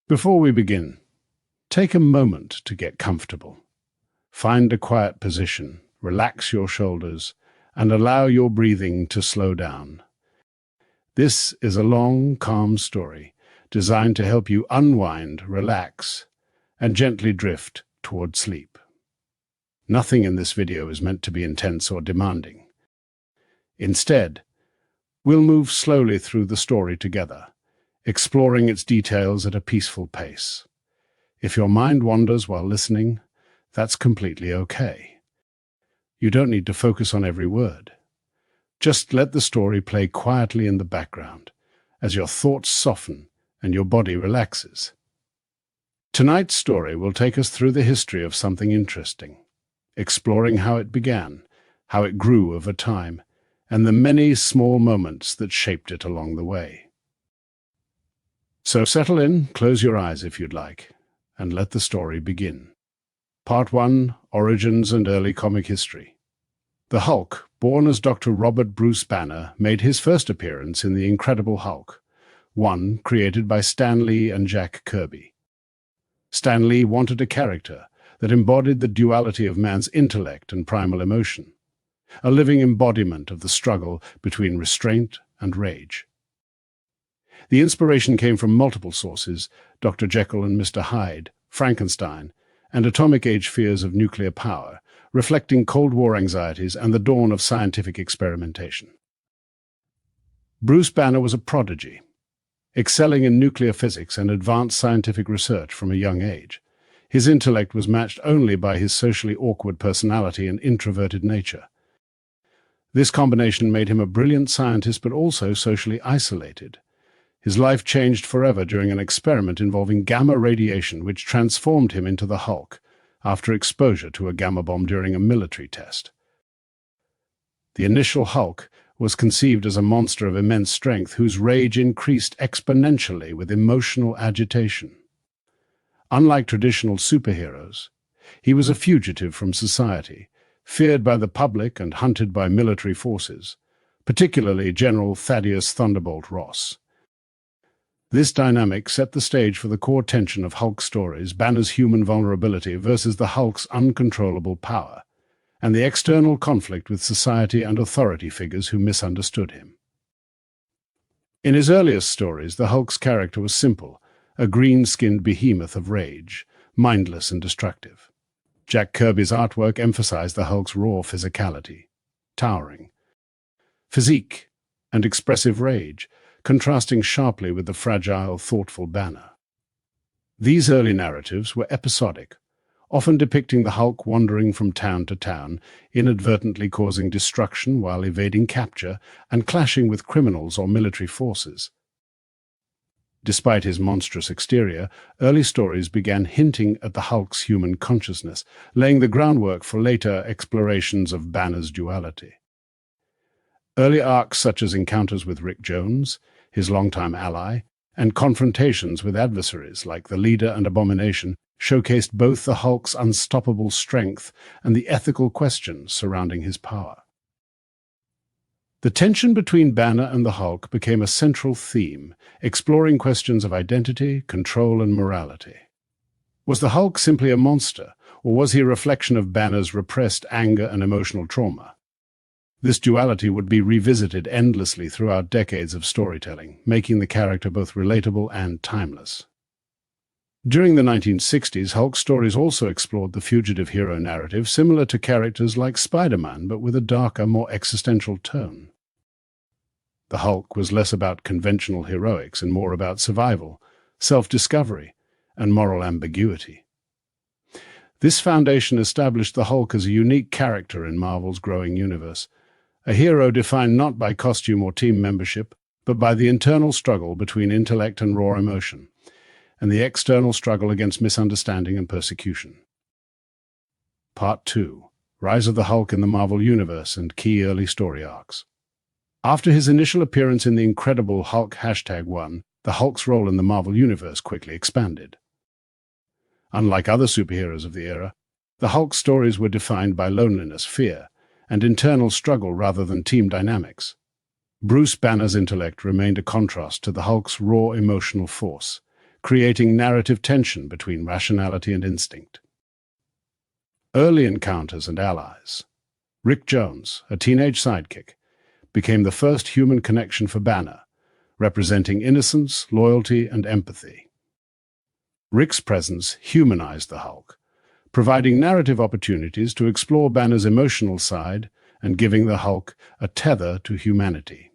Before we begin, take a moment to get comfortable. Find a quiet position, relax your shoulders, and allow your breathing to slow down. This is a long, calm story designed to help you unwind, relax, and gently drift toward sleep. Nothing in this video is meant to be intense or demanding. Instead, we'll move slowly through the story together, exploring its details at a peaceful pace. If your mind wanders while listening, that's completely okay. You don't need to focus on every word. Just let the story play quietly in the background as your thoughts soften and your body relaxes. Tonight's story will take us through the history of something interesting, exploring how it began, how it grew over time, and the many small moments that shaped it along the way. So settle in, close your eyes if you'd like, and let the story begin. Part 1, Origins and Early Comic History. The Hulk, born as Dr. Robert Bruce Banner, made his first appearance in The Incredible Hulk, one created by Stan Lee and Jack Kirby. Stan Lee wanted a character that embodied the duality of man's intellect and primal emotion, a living embodiment of the struggle between restraint and rage. The inspiration came from multiple sources: Dr. Jekyll and Mr. Hyde, Frankenstein, and atomic-age fears of nuclear power, reflecting Cold War anxieties and the dawn of scientific experimentation. Bruce Banner was a prodigy, excelling in nuclear physics and advanced scientific research from a young age. His intellect was matched only by his socially awkward personality and introverted nature. This combination made him a brilliant scientist but also socially isolated. His life changed forever during an experiment involving gamma radiation, which transformed him into the Hulk after exposure to a gamma bomb during a military test. The initial Hulk was conceived as a monster of immense strength whose rage increased exponentially with emotional agitation. Unlike traditional superheroes, he was a fugitive from society, feared by the public and hunted by military forces, particularly General Thaddeus Thunderbolt Ross. This dynamic set the stage for the core tension of Hulk stories: Banner's human vulnerability versus the Hulk's uncontrollable power, and the external conflict with society and authority figures who misunderstood him. In his earliest stories, the Hulk's character was simple, a green-skinned behemoth of rage, mindless and destructive. Jack Kirby's artwork emphasized the Hulk's raw physicality, towering physique, and expressive rage, contrasting sharply with the fragile, thoughtful Banner. These early narratives were episodic, often depicting the Hulk wandering from town to town, inadvertently causing destruction while evading capture and clashing with criminals or military forces. Despite his monstrous exterior, early stories began hinting at the Hulk's human consciousness, laying the groundwork for later explorations of Banner's duality. Early arcs such as encounters with Rick Jones, his longtime ally, and confrontations with adversaries like the Leader and Abomination showcased both the Hulk's unstoppable strength and the ethical questions surrounding his power. The tension between Banner and the Hulk became a central theme, exploring questions of identity, control, and morality. Was the Hulk simply a monster, or was he a reflection of Banner's repressed anger and emotional trauma? This duality would be revisited endlessly throughout decades of storytelling, making the character both relatable and timeless. During the 1960s, Hulk stories also explored the fugitive hero narrative, similar to characters like Spider-Man, but with a darker, more existential tone. The Hulk was less about conventional heroics and more about survival, self-discovery, and moral ambiguity. This foundation established the Hulk as a unique character in Marvel's growing universe, a hero defined not by costume or team membership, but by the internal struggle between intellect and raw emotion, and the external struggle against misunderstanding and persecution. Part 2. Rise of the Hulk in the Marvel Universe and Key Early Story Arcs. After his initial appearance in The Incredible Hulk #1, the Hulk's role in the Marvel Universe quickly expanded. Unlike other superheroes of the era, the Hulk's stories were defined by loneliness, fear, and internal struggle rather than team dynamics. Bruce Banner's intellect remained a contrast to the Hulk's raw emotional force, creating narrative tension between rationality and instinct. Early encounters and allies. Rick Jones, a teenage sidekick, became the first human connection for Banner, representing innocence, loyalty, and empathy. Rick's presence humanized the Hulk, providing narrative opportunities to explore Banner's emotional side and giving the Hulk a tether to humanity.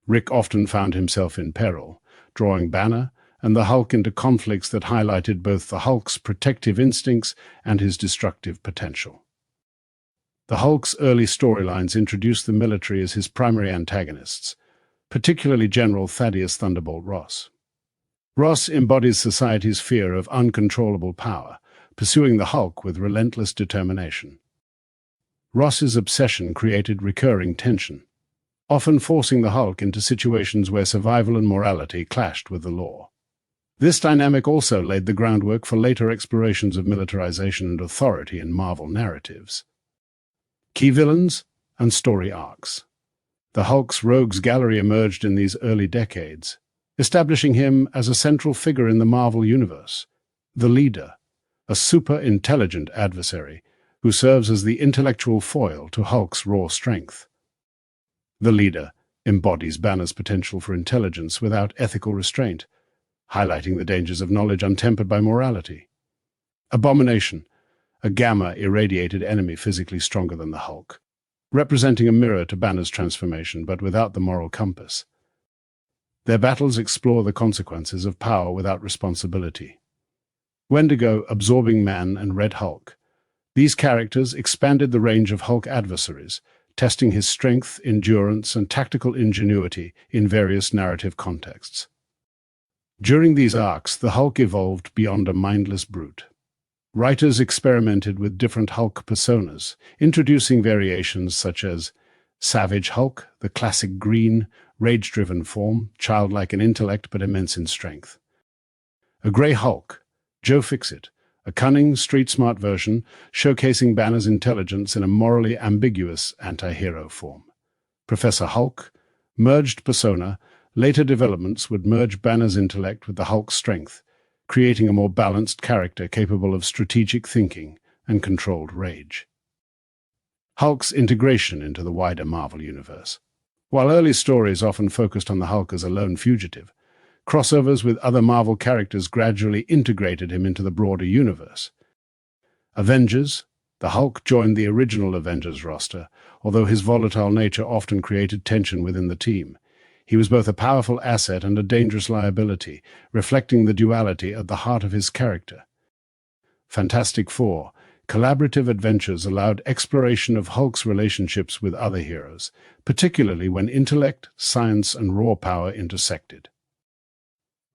Rick often found himself in peril, drawing Banner and the Hulk into conflicts that highlighted both the Hulk's protective instincts and his destructive potential. The Hulk's early storylines introduced the military as his primary antagonists, particularly General Thaddeus Thunderbolt Ross. Ross embodies society's fear of uncontrollable power, pursuing the Hulk with relentless determination. Ross's obsession created recurring tension, often forcing the Hulk into situations where survival and morality clashed with the law. This dynamic also laid the groundwork for later explorations of militarization and authority in Marvel narratives. Key villains and story arcs. The Hulk's rogues gallery emerged in these early decades, establishing him as a central figure in the Marvel Universe. The Leader, a super-intelligent adversary who serves as the intellectual foil to Hulk's raw strength. The Leader embodies Banner's potential for intelligence without ethical restraint, highlighting the dangers of knowledge untempered by morality. Abomination, a gamma-irradiated enemy physically stronger than the Hulk, representing a mirror to Banner's transformation but without the moral compass. Their battles explore the consequences of power without responsibility. Wendigo, Absorbing Man, and Red Hulk. These characters expanded the range of Hulk adversaries, testing his strength, endurance, and tactical ingenuity in various narrative contexts. During these arcs, the Hulk evolved beyond a mindless brute. Writers experimented with different Hulk personas, introducing variations such as Savage Hulk, the classic green, rage-driven form, childlike in intellect but immense in strength. A Grey Hulk, Joe Fixit, a cunning, street-smart version showcasing Banner's intelligence in a morally ambiguous anti-hero form. Professor Hulk, merged persona. Later developments would merge Banner's intellect with the Hulk's strength, creating a more balanced character capable of strategic thinking and controlled rage. Hulk's integration into the wider Marvel Universe. While early stories often focused on the Hulk as a lone fugitive, crossovers with other Marvel characters gradually integrated him into the broader universe. Avengers. The Hulk joined the original Avengers roster, although his volatile nature often created tension within the team. He was both a powerful asset and a dangerous liability, reflecting the duality at the heart of his character. Fantastic Four. Collaborative adventures allowed exploration of Hulk's relationships with other heroes, particularly when intellect, science, and raw power intersected.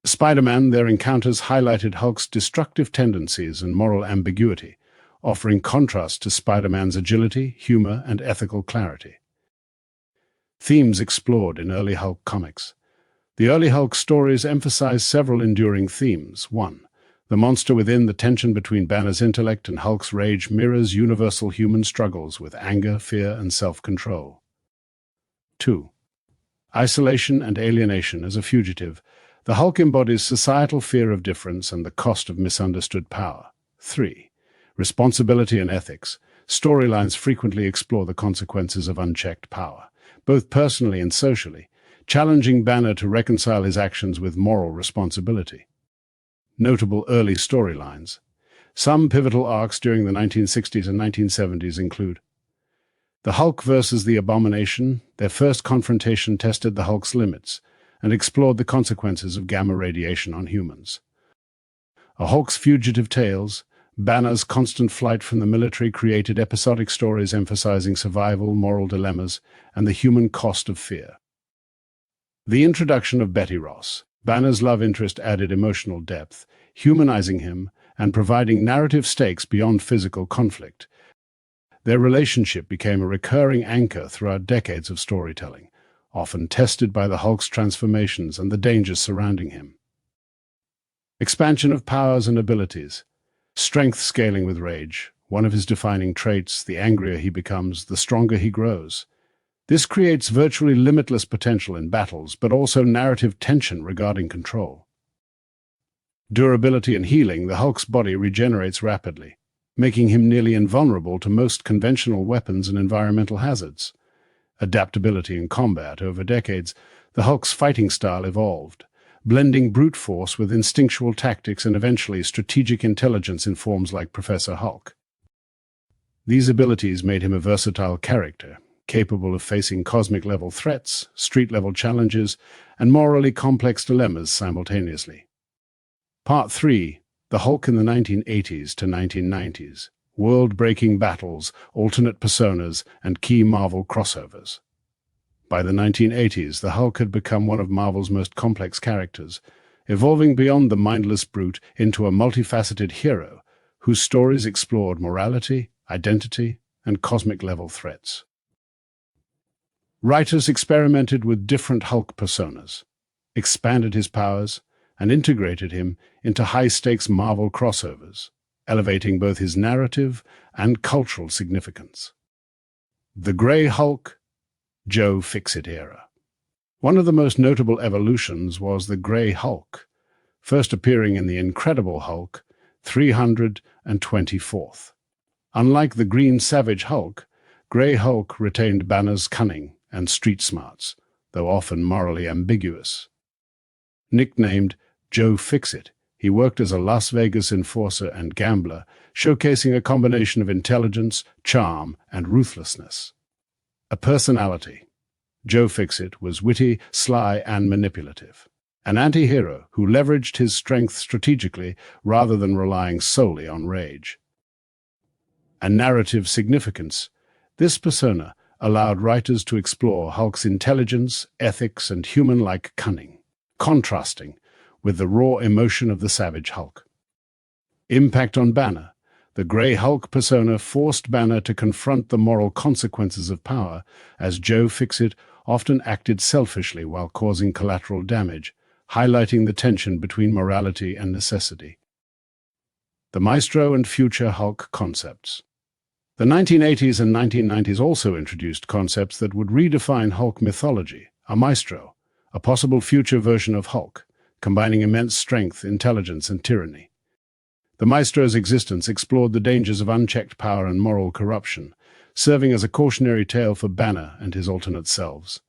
Spider-Man. Their encounters highlighted Hulk's destructive tendencies and moral ambiguity, offering contrast to Spider-Man's agility, humor, and ethical clarity. Themes explored in early Hulk comics. The early Hulk stories emphasized several enduring themes. 1. The monster within. The tension between Banner's intellect and Hulk's rage mirrors universal human struggles with anger, fear, and self-control. 2. Isolation and alienation. As a fugitive, the Hulk embodies societal fear of difference and the cost of misunderstood power. 3. Responsibility and ethics. Storylines frequently explore the consequences of unchecked power, both personally and socially, challenging Banner to reconcile his actions with moral responsibility. Notable early storylines. Some pivotal arcs during the 1960s and 1970s include The Hulk versus the Abomination. Their first confrontation tested the Hulk's limits and explored the consequences of gamma radiation on humans. A Hulk's Fugitive Tales. Banner's constant flight from the military created episodic stories emphasizing survival, moral dilemmas, and the human cost of fear. The introduction of Betty Ross. Banner's love interest added emotional depth, humanizing him and providing narrative stakes beyond physical conflict. Their relationship became a recurring anchor throughout decades of storytelling, often tested by the Hulk's transformations and the dangers surrounding him. Expansion of powers and abilities. Strength scaling with rage. One of his defining traits, the angrier he becomes, the stronger he grows. This creates virtually limitless potential in battles, but also narrative tension regarding control. Durability and healing, the Hulk's body regenerates rapidly, making him nearly invulnerable to most conventional weapons and environmental hazards. Adaptability in combat. Over decades, the Hulk's fighting style evolved, blending brute force with instinctual tactics and eventually strategic intelligence in forms like Professor Hulk. These abilities made him a versatile character, capable of facing cosmic-level threats, street-level challenges, and morally complex dilemmas simultaneously. Part 3. The Hulk in the 1980s to 1990s. World-breaking battles, alternate personas, and key Marvel crossovers. By the 1980s, the Hulk had become one of Marvel's most complex characters, evolving beyond the mindless brute into a multifaceted hero whose stories explored morality, identity, and cosmic-level threats. Writers experimented with different Hulk personas, expanded his powers, and integrated him into high-stakes Marvel crossovers, elevating both his narrative and cultural significance. The Grey Hulk, Joe Fixit era. One of the most notable evolutions was the Grey Hulk, first appearing in the Incredible Hulk 324th. Unlike the Green Savage Hulk, Grey Hulk retained Banner's cunning and street smarts, though often morally ambiguous. Nicknamed Joe Fixit, he worked as a Las Vegas enforcer and gambler, showcasing a combination of intelligence, charm, and ruthlessness. A personality. Joe Fixit was witty, sly, and manipulative. An anti-hero who leveraged his strength strategically rather than relying solely on rage. A narrative significance. This persona allowed writers to explore Hulk's intelligence, ethics, and human-like cunning, contrasting with the raw emotion of the Savage Hulk. Impact on Banner. The Grey Hulk persona forced Banner to confront the moral consequences of power, as Joe Fixit often acted selfishly while causing collateral damage, highlighting the tension between morality and necessity. The Maestro and Future Hulk concepts. The 1980s and 1990s also introduced concepts that would redefine Hulk mythology. A Maestro, a possible future version of Hulk, combining immense strength, intelligence, and tyranny. The Maestro's existence explored the dangers of unchecked power and moral corruption, serving as a cautionary tale for Banner and his alternate selves.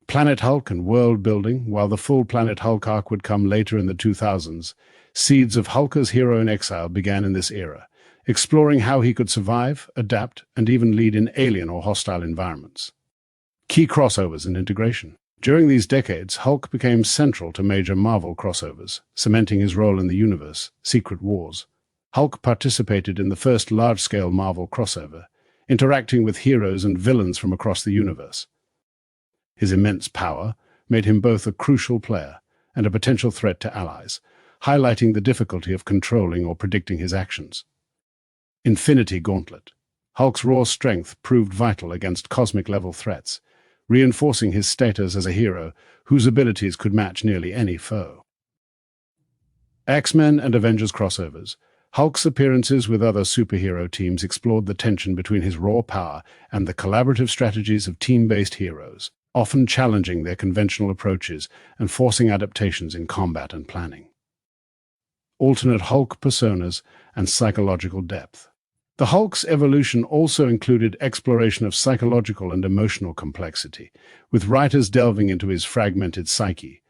Planet Hulk and world building. While the full Planet Hulk arc would come later in the 2000s, seeds of Hulk's hero in exile began in this era, exploring how he could survive, adapt, and even lead in alien or hostile environments. Key crossovers and integration. During these decades, Hulk became central to major Marvel crossovers, cementing his role in the universe, Secret Wars. Hulk participated in the first large-scale Marvel crossover, interacting with heroes and villains from across the universe. His immense power made him both a crucial player and a potential threat to allies, highlighting the difficulty of controlling or predicting his actions. Infinity Gauntlet. Hulk's raw strength proved vital against cosmic-level threats, reinforcing his status as a hero whose abilities could match nearly any foe. X-Men and Avengers crossovers. Hulk's appearances with other superhero teams explored the tension between his raw power and the collaborative strategies of team-based heroes, often challenging their conventional approaches and forcing adaptations in combat and planning. Alternate Hulk personas and psychological depth. The Hulk's evolution also included exploration of psychological and emotional complexity, with writers delving into his fragmented psyche.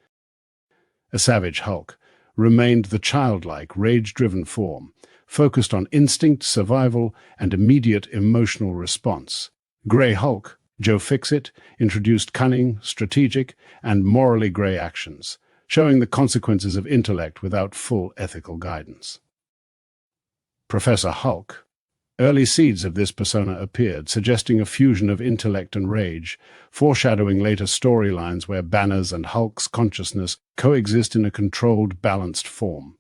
A Savage Hulk remained the childlike, rage-driven form, focused on instinct, survival, and immediate emotional response. Grey Hulk, Joe Fixit, introduced cunning, strategic, and morally grey actions, showing the consequences of intellect without full ethical guidance. Professor Hulk. Early seeds of this persona appeared, suggesting a fusion of intellect and rage, foreshadowing later storylines where Banner's and Hulk's consciousness coexist in a controlled, balanced form.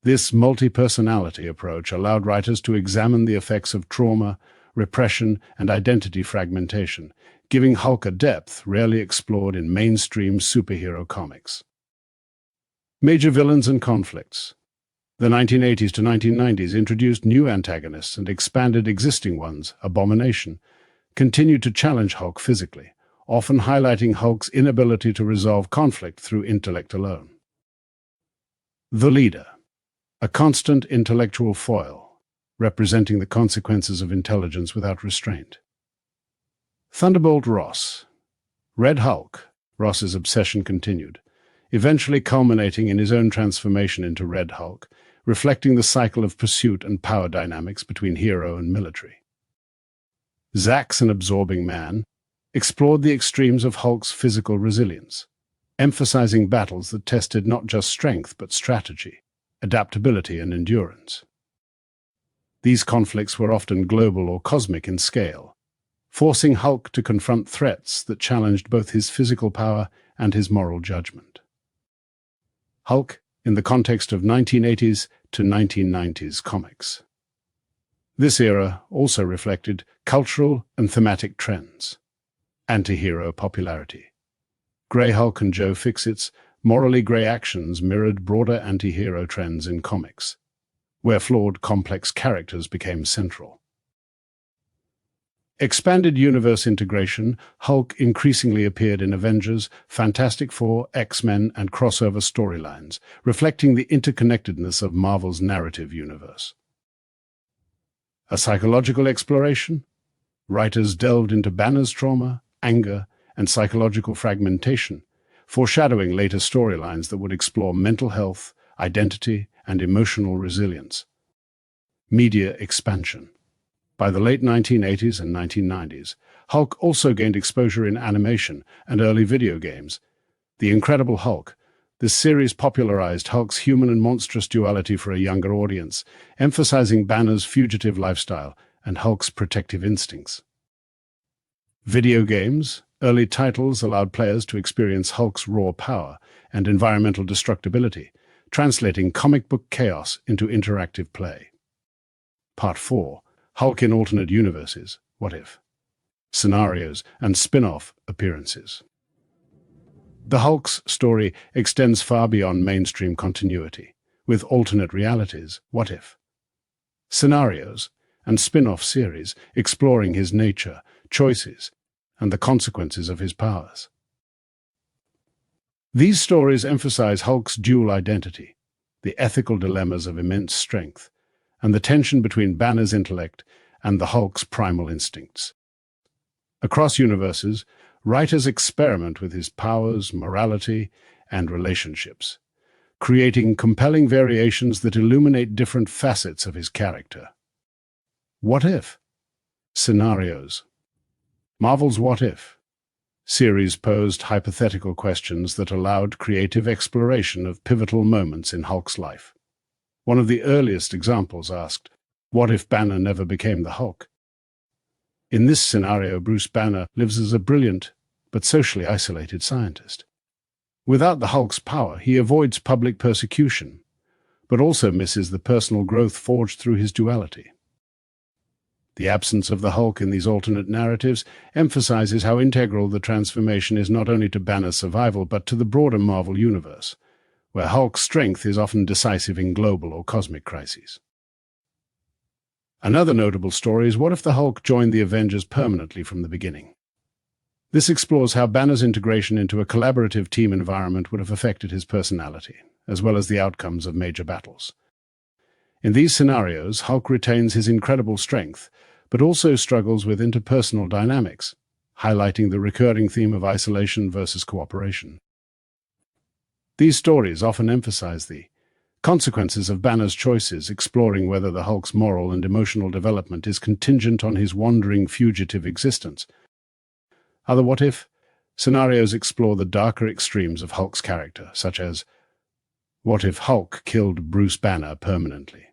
This multi-personality approach allowed writers to examine the effects of trauma, repression, and identity fragmentation, giving Hulk a depth rarely explored in mainstream superhero comics. Major villains and conflicts. The 1980s to 1990s introduced new antagonists and expanded existing ones. Abomination continued to challenge Hulk physically, often highlighting Hulk's inability to resolve conflict through intellect alone. The leader, a constant intellectual foil, representing the consequences of intelligence without restraint. Thunderbolt Ross. Red Hulk, Ross's obsession continued, eventually culminating in his own transformation into Red Hulk, reflecting the cycle of pursuit and power dynamics between hero and military. Zax, an Absorbing Man, explored the extremes of Hulk's physical resilience, emphasizing battles that tested not just strength but strategy, adaptability, and endurance. These conflicts were often global or cosmic in scale, forcing Hulk to confront threats that challenged both his physical power and his moral judgment. Hulk in the context of 1980s to 1990s comics. This era also reflected cultural and thematic trends. Anti-hero popularity. Grey Hulk and Joe Fixit's morally grey actions mirrored broader anti-hero trends in comics, where flawed, complex characters became central. Expanded universe integration, Hulk increasingly appeared in Avengers, Fantastic Four, X-Men, and crossover storylines, reflecting the interconnectedness of Marvel's narrative universe. A psychological exploration? Writers delved into Banner's trauma, anger, and psychological fragmentation, foreshadowing later storylines that would explore mental health, identity, and emotional resilience. Media expansion. By the late 1980s and 1990s, Hulk also gained exposure in animation and early video games. The Incredible Hulk. This series popularized Hulk's human and monstrous duality for a younger audience, emphasizing Banner's fugitive lifestyle and Hulk's protective instincts. Video games. Early titles allowed players to experience Hulk's raw power and environmental destructibility, translating comic book chaos into interactive play. Part 4. Hulk in Alternate Universes. What If? Scenarios and spin-off appearances. The Hulk's story extends far beyond mainstream continuity, with alternate realities, what if? Scenarios and spin-off series exploring his nature, choices, and the consequences of his powers. These stories emphasize Hulk's dual identity, the ethical dilemmas of immense strength, and the tension between Banner's intellect and the Hulk's primal instincts. Across universes, writers experiment with his powers, morality, and relationships, creating compelling variations that illuminate different facets of his character. What if? Scenarios. Marvel's What If series posed hypothetical questions that allowed creative exploration of pivotal moments in Hulk's life. One of the earliest examples asked, what if Banner never became the Hulk? In this scenario, Bruce Banner lives as a brilliant but socially isolated scientist. Without the Hulk's power, he avoids public persecution, but also misses the personal growth forged through his duality. The absence of the Hulk in these alternate narratives emphasizes how integral the transformation is not only to Banner's survival but to the broader Marvel universe, where Hulk's strength is often decisive in global or cosmic crises. Another notable story is what if the Hulk joined the Avengers permanently from the beginning? This explores how Banner's integration into a collaborative team environment would have affected his personality, as well as the outcomes of major battles. In these scenarios, Hulk retains his incredible strength, but also struggles with interpersonal dynamics, highlighting the recurring theme of isolation versus cooperation. These stories often emphasize the consequences of Banner's choices, exploring whether the Hulk's moral and emotional development is contingent on his wandering, fugitive existence. Other what-if scenarios explore the darker extremes of Hulk's character, such as, what if Hulk killed Bruce Banner permanently?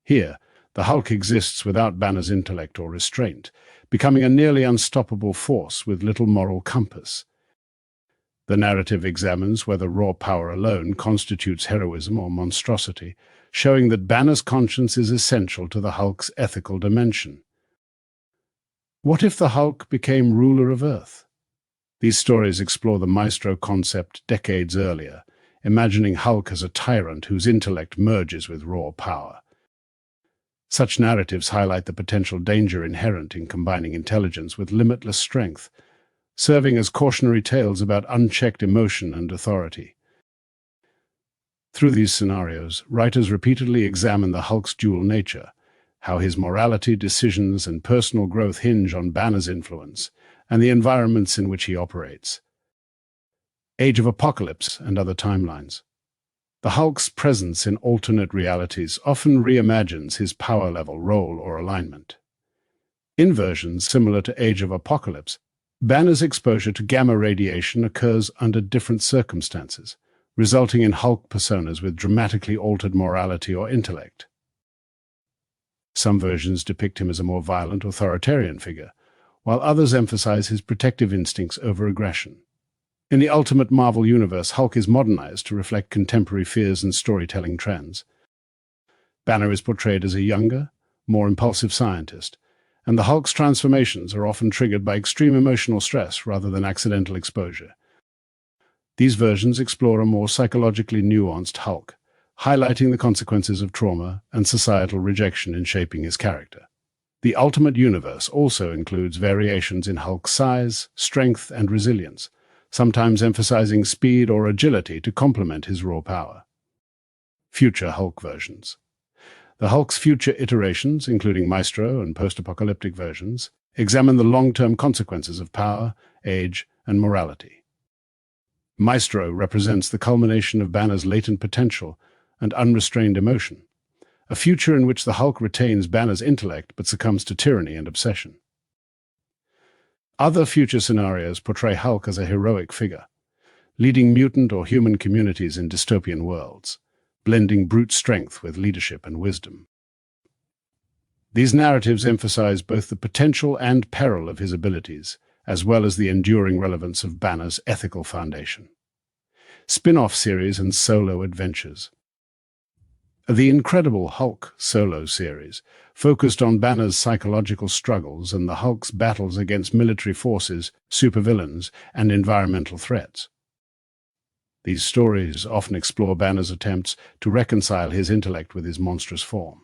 Here, the Hulk exists without Banner's intellect or restraint, becoming a nearly unstoppable force with little moral compass. The narrative examines whether raw power alone constitutes heroism or monstrosity, showing that Banner's conscience is essential to the Hulk's ethical dimension. What if the Hulk became ruler of Earth? These stories explore the Maestro concept decades earlier, imagining Hulk as a tyrant whose intellect merges with raw power. Such narratives highlight the potential danger inherent in combining intelligence with limitless strength, serving as cautionary tales about unchecked emotion and authority. Through these scenarios, writers repeatedly examine the Hulk's dual nature, how his morality, decisions, and personal growth hinge on Banner's influence, and the environments in which he operates. Age of Apocalypse and other timelines. The Hulk's presence in alternate realities often reimagines his power level, role, or alignment. In versions similar to Age of Apocalypse, Banner's exposure to gamma radiation occurs under different circumstances, resulting in Hulk personas with dramatically altered morality or intellect. Some versions depict him as a more violent, authoritarian figure, while others emphasize his protective instincts over aggression. In the Ultimate Marvel Universe, Hulk is modernized to reflect contemporary fears and storytelling trends. Banner is portrayed as a younger, more impulsive scientist, and the Hulk's transformations are often triggered by extreme emotional stress rather than accidental exposure. These versions explore a more psychologically nuanced Hulk, highlighting the consequences of trauma and societal rejection in shaping his character. The Ultimate Universe also includes variations in Hulk's size, strength, and resilience, sometimes emphasizing speed or agility to complement his raw power. Future Hulk versions. The Hulk's future iterations, including Maestro and post-apocalyptic versions, examine the long-term consequences of power, age, and morality. Maestro represents the culmination of Banner's latent potential and unrestrained emotion, a future in which the Hulk retains Banner's intellect but succumbs to tyranny and obsession. Other future scenarios portray Hulk as a heroic figure, leading mutant or human communities in dystopian worlds, blending brute strength with leadership and wisdom. These narratives emphasize both the potential and peril of his abilities, as well as the enduring relevance of Banner's ethical foundation. Spin-off series and solo adventures. The Incredible Hulk solo series focused on Banner's psychological struggles and the Hulk's battles against military forces, supervillains, and environmental threats. These stories often explore Banner's attempts to reconcile his intellect with his monstrous form.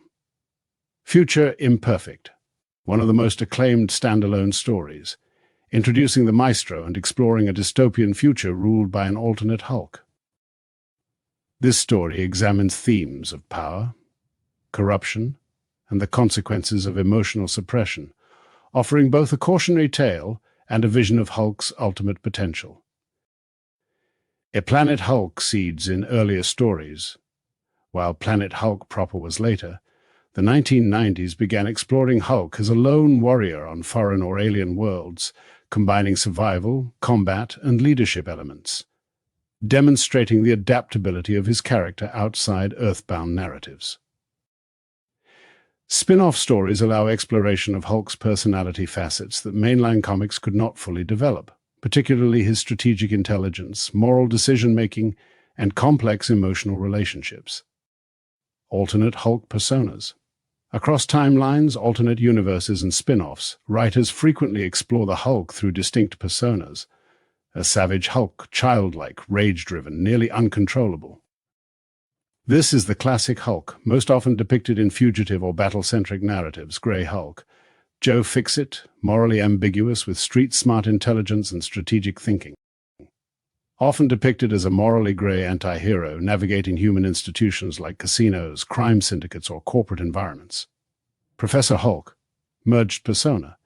Future Imperfect, one of the most acclaimed standalone stories, introducing the Maestro and exploring a dystopian future ruled by an alternate Hulk. This story examines themes of power, corruption, and the consequences of emotional suppression, offering both a cautionary tale and a vision of Hulk's ultimate potential. A Planet Hulk seeds in earlier stories. While Planet Hulk proper was later, the 1990s began exploring Hulk as a lone warrior on foreign or alien worlds, combining survival, combat, and leadership elements, demonstrating the adaptability of his character outside Earthbound narratives. Spin-off stories allow exploration of Hulk's personality facets that mainline comics could not fully develop, particularly his strategic intelligence, moral decision-making, and complex emotional relationships. Alternate Hulk personas. Across timelines, alternate universes, and spin-offs, writers frequently explore the Hulk through distinct personas. A savage Hulk, childlike, rage-driven, nearly uncontrollable. This is the classic Hulk, most often depicted in fugitive or battle-centric narratives, Grey Hulk. Joe Fixit, morally ambiguous with street-smart intelligence and strategic thinking. Often depicted as a morally grey anti-hero navigating human institutions like casinos, crime syndicates, or corporate environments. Professor Hulk, merged persona,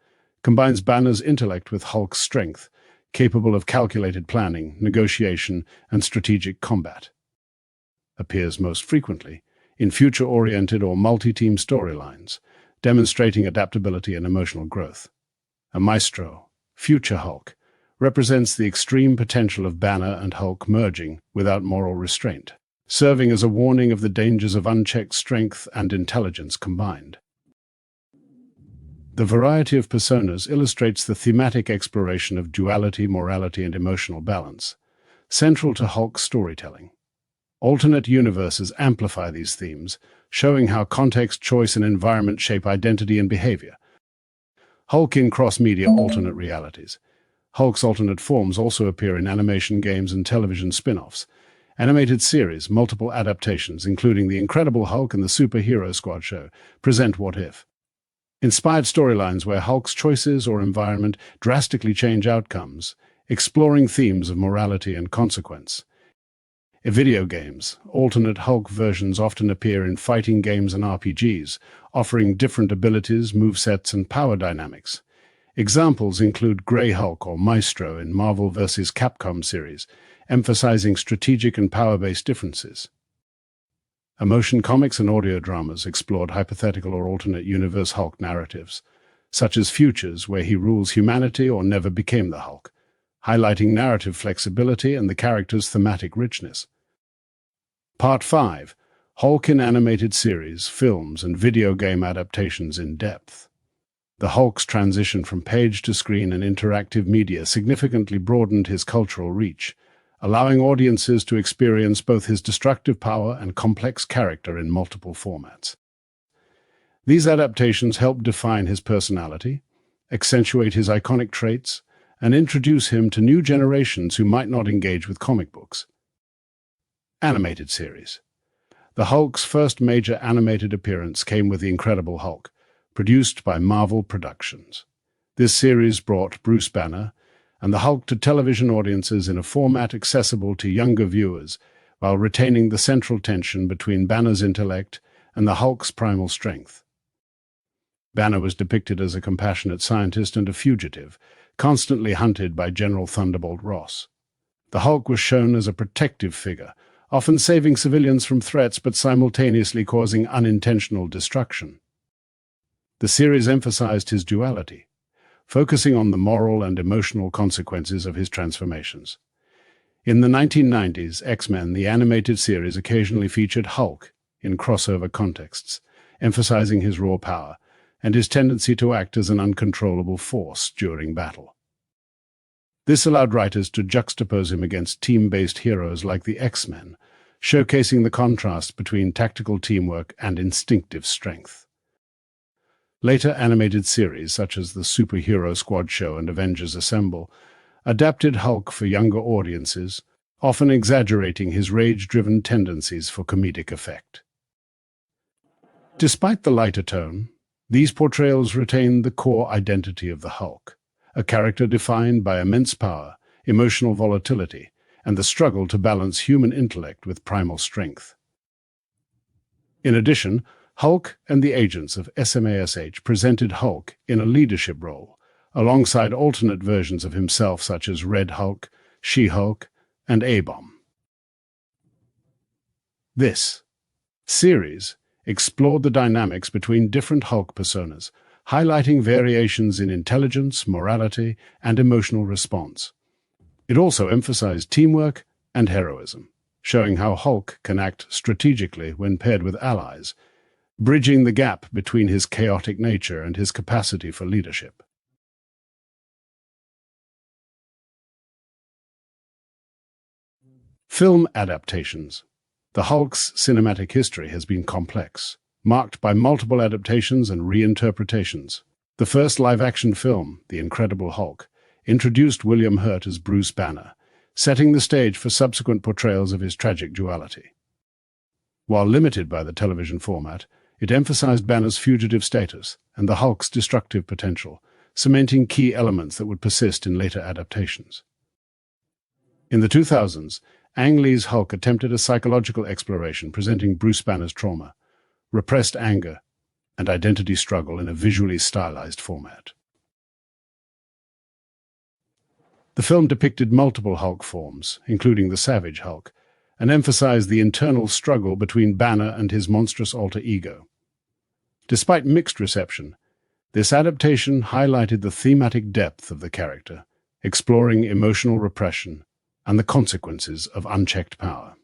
combines Banner's intellect with Hulk's strength, capable of calculated planning, negotiation, and strategic combat. Appears most frequently in future-oriented or multi-team storylines, demonstrating adaptability and emotional growth. A Maestro, Future Hulk, represents the extreme potential of Banner and Hulk merging without moral restraint, serving as a warning of the dangers of unchecked strength and intelligence combined. The variety of personas illustrates the thematic exploration of duality, morality, and emotional balance, central to Hulk's storytelling. Alternate universes amplify these themes, showing how context, choice, and environment shape identity and behavior. Hulk in cross-media alternate realities. Hulk's alternate forms also appear in animation, games, and television spin-offs, animated series, multiple adaptations, including The Incredible Hulk and the Superhero Squad show, present What If. Inspired storylines where Hulk's choices or environment drastically change outcomes, exploring themes of morality and consequence. In video games, alternate Hulk versions often appear in fighting games and RPGs, offering different abilities, movesets, and power dynamics. Examples include Grey Hulk or Maestro in Marvel vs. Capcom series, emphasizing strategic and power-based differences. Emotion comics and audio dramas explored hypothetical or alternate universe Hulk narratives, such as Futures, where he rules humanity or never became the Hulk, highlighting narrative flexibility and the character's thematic richness. Part 5. Hulk in animated series, films, and video game adaptations in depth. The Hulk's transition from page to screen and interactive media significantly broadened his cultural reach, allowing audiences to experience both his destructive power and complex character in multiple formats. These adaptations helped define his personality, accentuate his iconic traits, and introduce him to new generations who might not engage with comic books. Animated series. The Hulk's first major animated appearance came with The Incredible Hulk, produced by Marvel Productions. This series brought Bruce Banner and the Hulk to television audiences in a format accessible to younger viewers, while retaining the central tension between Banner's intellect and the Hulk's primal strength. Banner was depicted as a compassionate scientist and a fugitive, constantly hunted by General Thunderbolt Ross. The Hulk was shown as a protective figure, often saving civilians from threats but simultaneously causing unintentional destruction. The series emphasized his duality, focusing on the moral and emotional consequences of his transformations. In the 1990s, X-Men, the animated series, occasionally featured Hulk in crossover contexts, emphasizing his raw power and his tendency to act as an uncontrollable force during battle. This allowed writers to juxtapose him against team-based heroes like the X-Men, showcasing the contrast between tactical teamwork and instinctive strength. Later animated series, such as the Superhero Squad Show and Avengers Assemble, adapted Hulk for younger audiences, often exaggerating his rage-driven tendencies for comedic effect. Despite the lighter tone, these portrayals retain the core identity of the Hulk, a character defined by immense power, emotional volatility, and the struggle to balance human intellect with primal strength. In addition, Hulk and the agents of SMASH presented Hulk in a leadership role, alongside alternate versions of himself such as Red Hulk, She-Hulk, and A-Bomb. This series explored the dynamics between different Hulk personas, highlighting variations in intelligence, morality, and emotional response. It also emphasized teamwork and heroism, showing how Hulk can act strategically when paired with allies, bridging the gap between his chaotic nature and his capacity for leadership. Film adaptations. The Hulk's cinematic history has been complex, marked by multiple adaptations and reinterpretations. The first live-action film, The Incredible Hulk, introduced William Hurt as Bruce Banner, setting the stage for subsequent portrayals of his tragic duality. While limited by the television format, it emphasized Banner's fugitive status and the Hulk's destructive potential, cementing key elements that would persist in later adaptations. In the 2000s, Ang Lee's Hulk attempted a psychological exploration presenting Bruce Banner's trauma, repressed anger, and identity struggle in a visually stylized format. The film depicted multiple Hulk forms, including the Savage Hulk, and emphasized the internal struggle between Banner and his monstrous alter ego. Despite mixed reception, this adaptation highlighted the thematic depth of the character, exploring emotional repression and the consequences of unchecked power.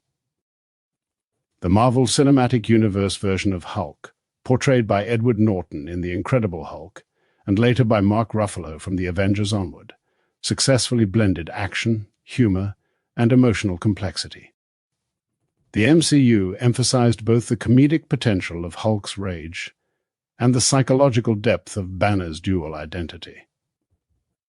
The Marvel Cinematic Universe version of Hulk, portrayed by Edward Norton in The Incredible Hulk, and later by Mark Ruffalo from The Avengers onward, successfully blended action, humor, and emotional complexity. The MCU emphasized both the comedic potential of Hulk's rage and the psychological depth of Banner's dual identity.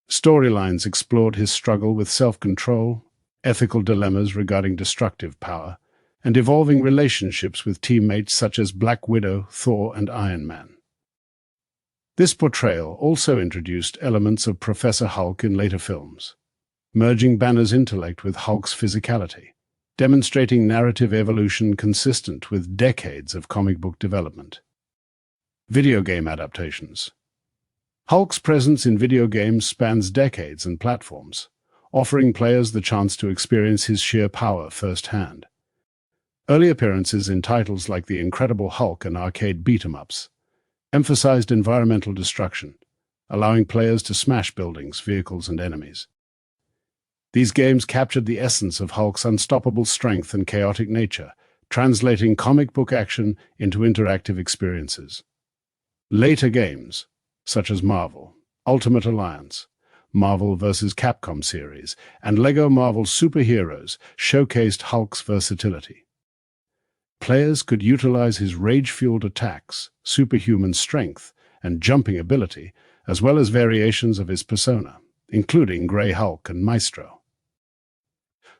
Storylines explored his struggle with self-control, ethical dilemmas regarding destructive power, and evolving relationships with teammates such as Black Widow, Thor, and Iron Man. This portrayal also introduced elements of Professor Hulk in later films, merging Banner's intellect with Hulk's physicality. demonstrating narrative evolution consistent with decades of comic book development. Video game adaptations. Hulk's presence in video games spans decades and platforms, offering players the chance to experience his sheer power firsthand. Early appearances in titles like The Incredible Hulk and arcade beat-em-ups emphasized environmental destruction, allowing players to smash buildings, vehicles, and enemies. These games captured the essence of Hulk's unstoppable strength and chaotic nature, translating comic book action into interactive experiences. Later games, such as Marvel, Ultimate Alliance, Marvel vs. Capcom series, and LEGO Marvel Super Heroes showcased Hulk's versatility. Players could utilize his rage-fueled attacks, superhuman strength, and jumping ability, as well as variations of his persona, including Grey Hulk and Maestro.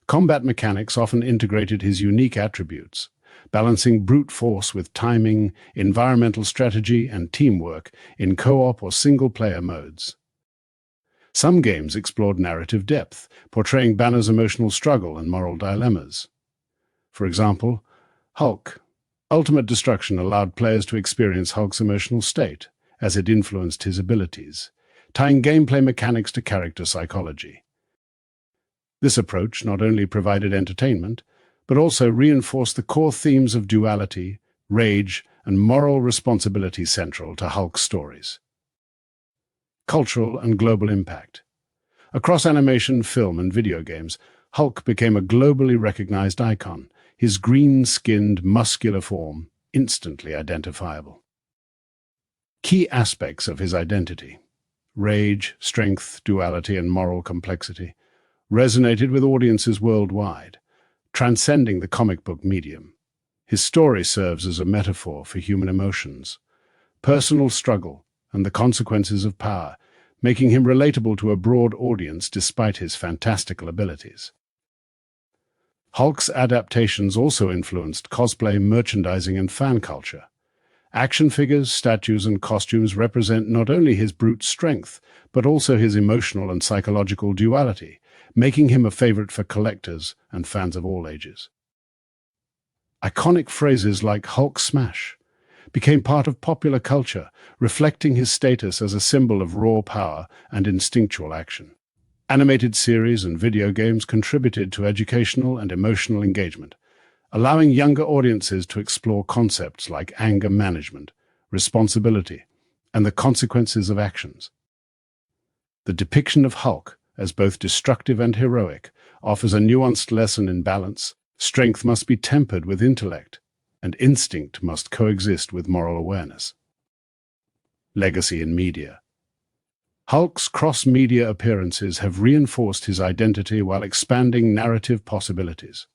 Combat mechanics often integrated his unique attributes, balancing brute force with timing, environmental strategy, and teamwork in co-op or single-player modes. Some games explored narrative depth, portraying Banner's emotional struggle and moral dilemmas. For example, Hulk: Ultimate Destruction allowed players to experience Hulk's emotional state as it influenced his abilities, tying gameplay mechanics to character psychology. This approach not only provided entertainment, but also reinforced the core themes of duality, rage, and moral responsibility central to Hulk's stories. Cultural and global impact. Across animation, film, and video games, Hulk became a globally recognized icon, his green-skinned, muscular form instantly identifiable. Key aspects of his identity: rage, strength, duality, and moral complexity resonated with audiences worldwide, transcending the comic book medium. His story serves as a metaphor for human emotions, personal struggle, and the consequences of power, making him relatable to a broad audience despite his fantastical abilities. Hulk's adaptations also influenced cosplay, merchandising, and fan culture. Action figures, statues, and costumes represent not only his brute strength, but also his emotional and psychological duality, making him a favorite for collectors and fans of all ages. Iconic phrases like Hulk Smash became part of popular culture, reflecting his status as a symbol of raw power and instinctual action. Animated series and video games contributed to educational and emotional engagement, allowing younger audiences to explore concepts like anger management, responsibility, and the consequences of actions. The depiction of Hulk as both destructive and heroic offers a nuanced lesson in balance. Strength must be tempered with intellect, and instinct must coexist with moral awareness. Legacy in media. Hulk's cross-media appearances have reinforced his identity while expanding narrative possibilities.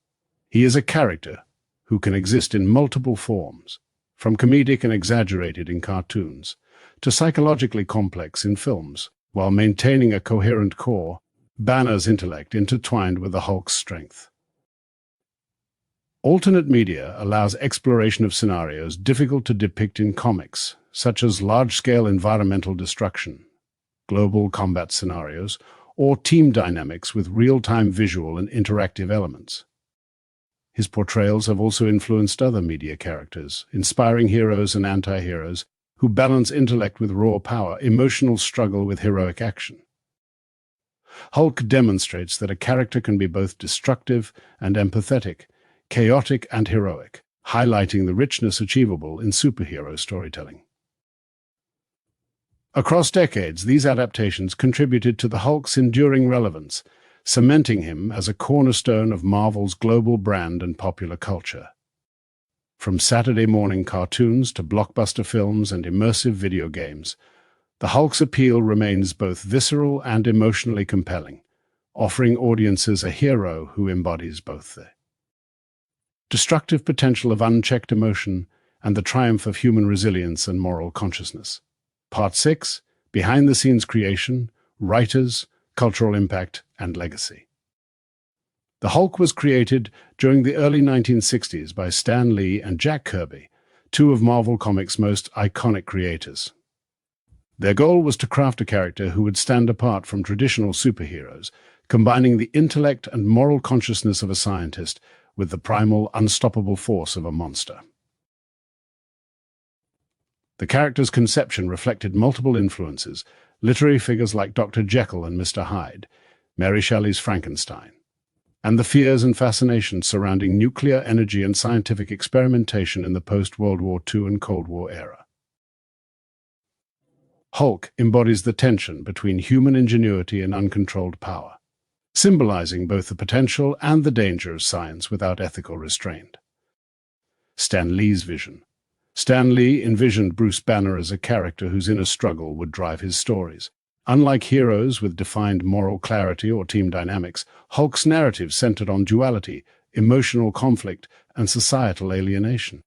He is a character who can exist in multiple forms, from comedic and exaggerated in cartoons to psychologically complex in films, while maintaining a coherent core. Banner's intellect intertwined with the Hulk's strength. Alternate media allows exploration of scenarios difficult to depict in comics, such as large-scale environmental destruction, global combat scenarios, or team dynamics with real-time visual and interactive elements. His portrayals have also influenced other media characters, inspiring heroes and anti-heroes who balance intellect with raw power, emotional struggle with heroic action. Hulk demonstrates that a character can be both destructive and empathetic, chaotic and heroic, highlighting the richness achievable in superhero storytelling. Across decades, these adaptations contributed to the Hulk's enduring relevance, cementing him as a cornerstone of Marvel's global brand and popular culture. From Saturday morning cartoons to blockbuster films and immersive video games, the Hulk's appeal remains both visceral and emotionally compelling, offering audiences a hero who embodies both the destructive potential of unchecked emotion and the triumph of human resilience and moral consciousness. Part 6, Behind-the-Scenes Creation, Writers, Cultural Impact, and Legacy. The Hulk was created during the early 1960s by Stan Lee and Jack Kirby, two of Marvel Comics' most iconic creators. Their goal was to craft a character who would stand apart from traditional superheroes, combining the intellect and moral consciousness of a scientist with the primal, unstoppable force of a monster. The character's conception reflected multiple influences, literary figures like Dr. Jekyll and Mr. Hyde, Mary Shelley's Frankenstein, and the fears and fascinations surrounding nuclear energy and scientific experimentation in the post-World War II and Cold War era. Hulk embodies the tension between human ingenuity and uncontrolled power, symbolizing both the potential and the danger of science without ethical restraint. Stan Lee's vision. Stan Lee envisioned Bruce Banner as a character whose inner struggle would drive his stories. Unlike heroes with defined moral clarity or team dynamics, Hulk's narrative centered on duality, emotional conflict, and societal alienation.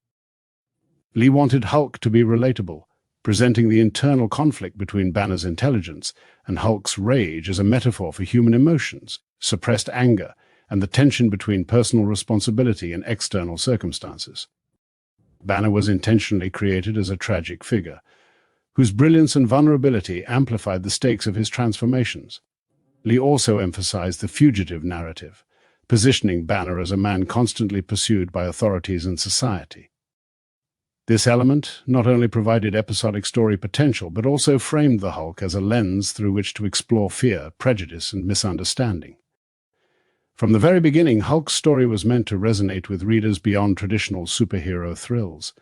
Lee wanted Hulk to be relatable, presenting the internal conflict between Banner's intelligence and Hulk's rage as a metaphor for human emotions, suppressed anger, and the tension between personal responsibility and external circumstances. Banner was intentionally created as a tragic figure, whose brilliance and vulnerability amplified the stakes of his transformations. Lee also emphasized the fugitive narrative, positioning Banner as a man constantly pursued by authorities and society. This element not only provided episodic story potential, but also framed the Hulk as a lens through which to explore fear, prejudice, and misunderstanding. From the very beginning, Hulk's story was meant to resonate with readers beyond traditional superhero thrills,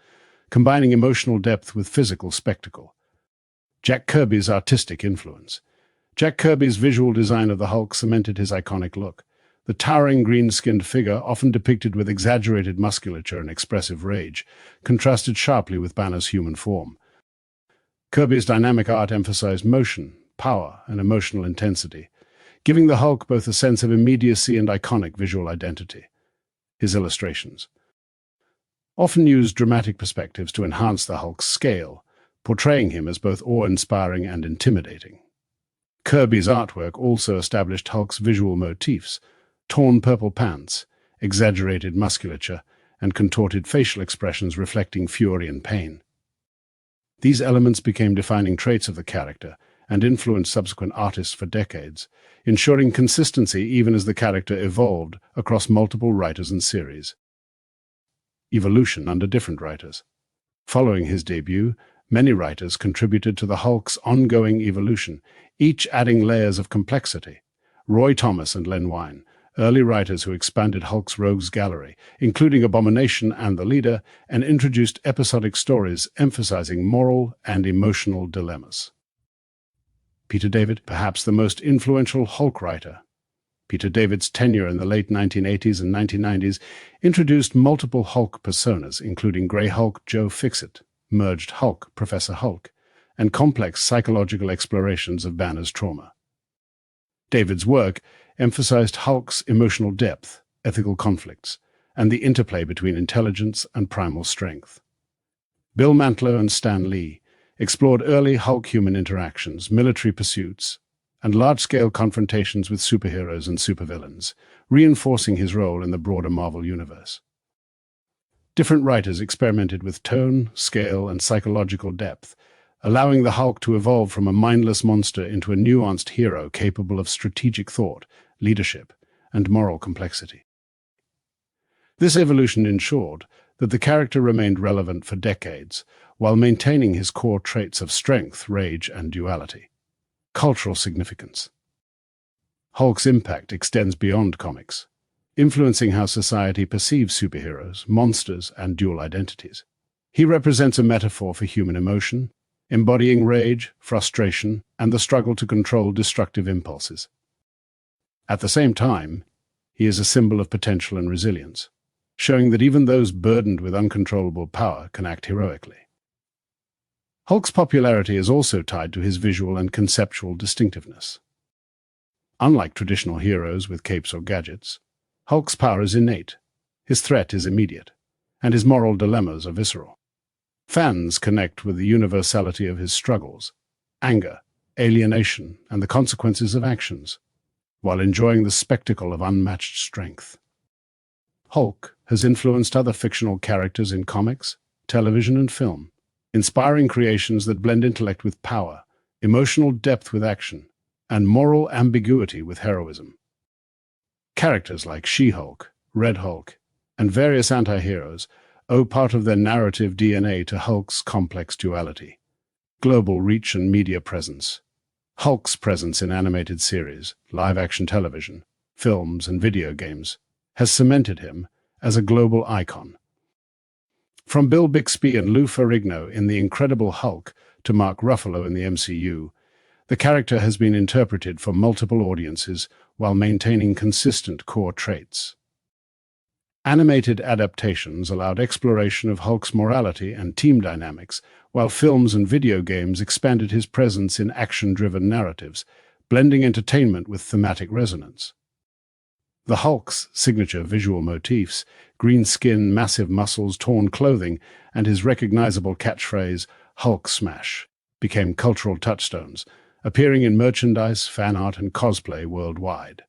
combining emotional depth with physical spectacle. Jack Kirby's artistic influence. Jack Kirby's visual design of the Hulk cemented his iconic look. The towering green-skinned figure, often depicted with exaggerated musculature and expressive rage, contrasted sharply with Banner's human form. Kirby's dynamic art emphasized motion, power, and emotional intensity, giving the Hulk both a sense of immediacy and iconic visual identity. His illustrations often used dramatic perspectives to enhance the Hulk's scale, portraying him as both awe-inspiring and intimidating. Kirby's artwork also established Hulk's visual motifs: torn purple pants, exaggerated musculature, and contorted facial expressions reflecting fury and pain. These elements became defining traits of the character and influenced subsequent artists for decades, ensuring consistency even as the character evolved across multiple writers and series. Evolution under different writers. Following his debut, many writers contributed to the Hulk's ongoing evolution, each adding layers of complexity. Roy Thomas and Len Wein, early writers who expanded Hulk's rogues gallery, including Abomination and the Leader, and introduced episodic stories emphasizing moral and emotional dilemmas. Peter David, perhaps the most influential Hulk writer. Peter David's tenure in the late 1980s and 1990s introduced multiple Hulk personas, including Grey Hulk Joe Fixit, Merged Hulk Professor Hulk, and complex psychological explorations of Banner's trauma. David's work emphasized Hulk's emotional depth, ethical conflicts, and the interplay between intelligence and primal strength. Bill Mantlo and Stan Lee explored early Hulk-human interactions, military pursuits, and large-scale confrontations with superheroes and supervillains, reinforcing his role in the broader Marvel universe. Different writers experimented with tone, scale, and psychological depth, allowing the Hulk to evolve from a mindless monster into a nuanced hero capable of strategic thought, leadership, and moral complexity. This evolution ensured that the character remained relevant for decades, while maintaining his core traits of strength, rage, and duality. Cultural significance. Hulk's impact extends beyond comics, influencing how society perceives superheroes, monsters, and dual identities. He represents a metaphor for human emotion, embodying rage, frustration, and the struggle to control destructive impulses. At the same time, he is a symbol of potential and resilience, showing that even those burdened with uncontrollable power can act heroically. Hulk's popularity is also tied to his visual and conceptual distinctiveness. Unlike traditional heroes with capes or gadgets, Hulk's power is innate, his threat is immediate, and his moral dilemmas are visceral. Fans connect with the universality of his struggles, anger, alienation, and the consequences of actions, while enjoying the spectacle of unmatched strength. Hulk has influenced other fictional characters in comics, television, and film, inspiring creations that blend intellect with power, emotional depth with action, and moral ambiguity with heroism. Characters like She-Hulk, Red Hulk, and various anti-heroes owe part of their narrative DNA to Hulk's complex duality. Global reach and media presence. Hulk's presence in animated series, live-action television, films, and video games has cemented him as a global icon. From Bill Bixby and Lou Ferrigno in The Incredible Hulk to Mark Ruffalo in the MCU, the character has been interpreted for multiple audiences while maintaining consistent core traits. Animated adaptations allowed exploration of Hulk's morality and team dynamics, while films and video games expanded his presence in action-driven narratives, blending entertainment with thematic resonance. The Hulk's signature visual motifs, green skin, massive muscles, torn clothing, and his recognizable catchphrase, Hulk Smash, became cultural touchstones, appearing in merchandise, fan art, and cosplay worldwide.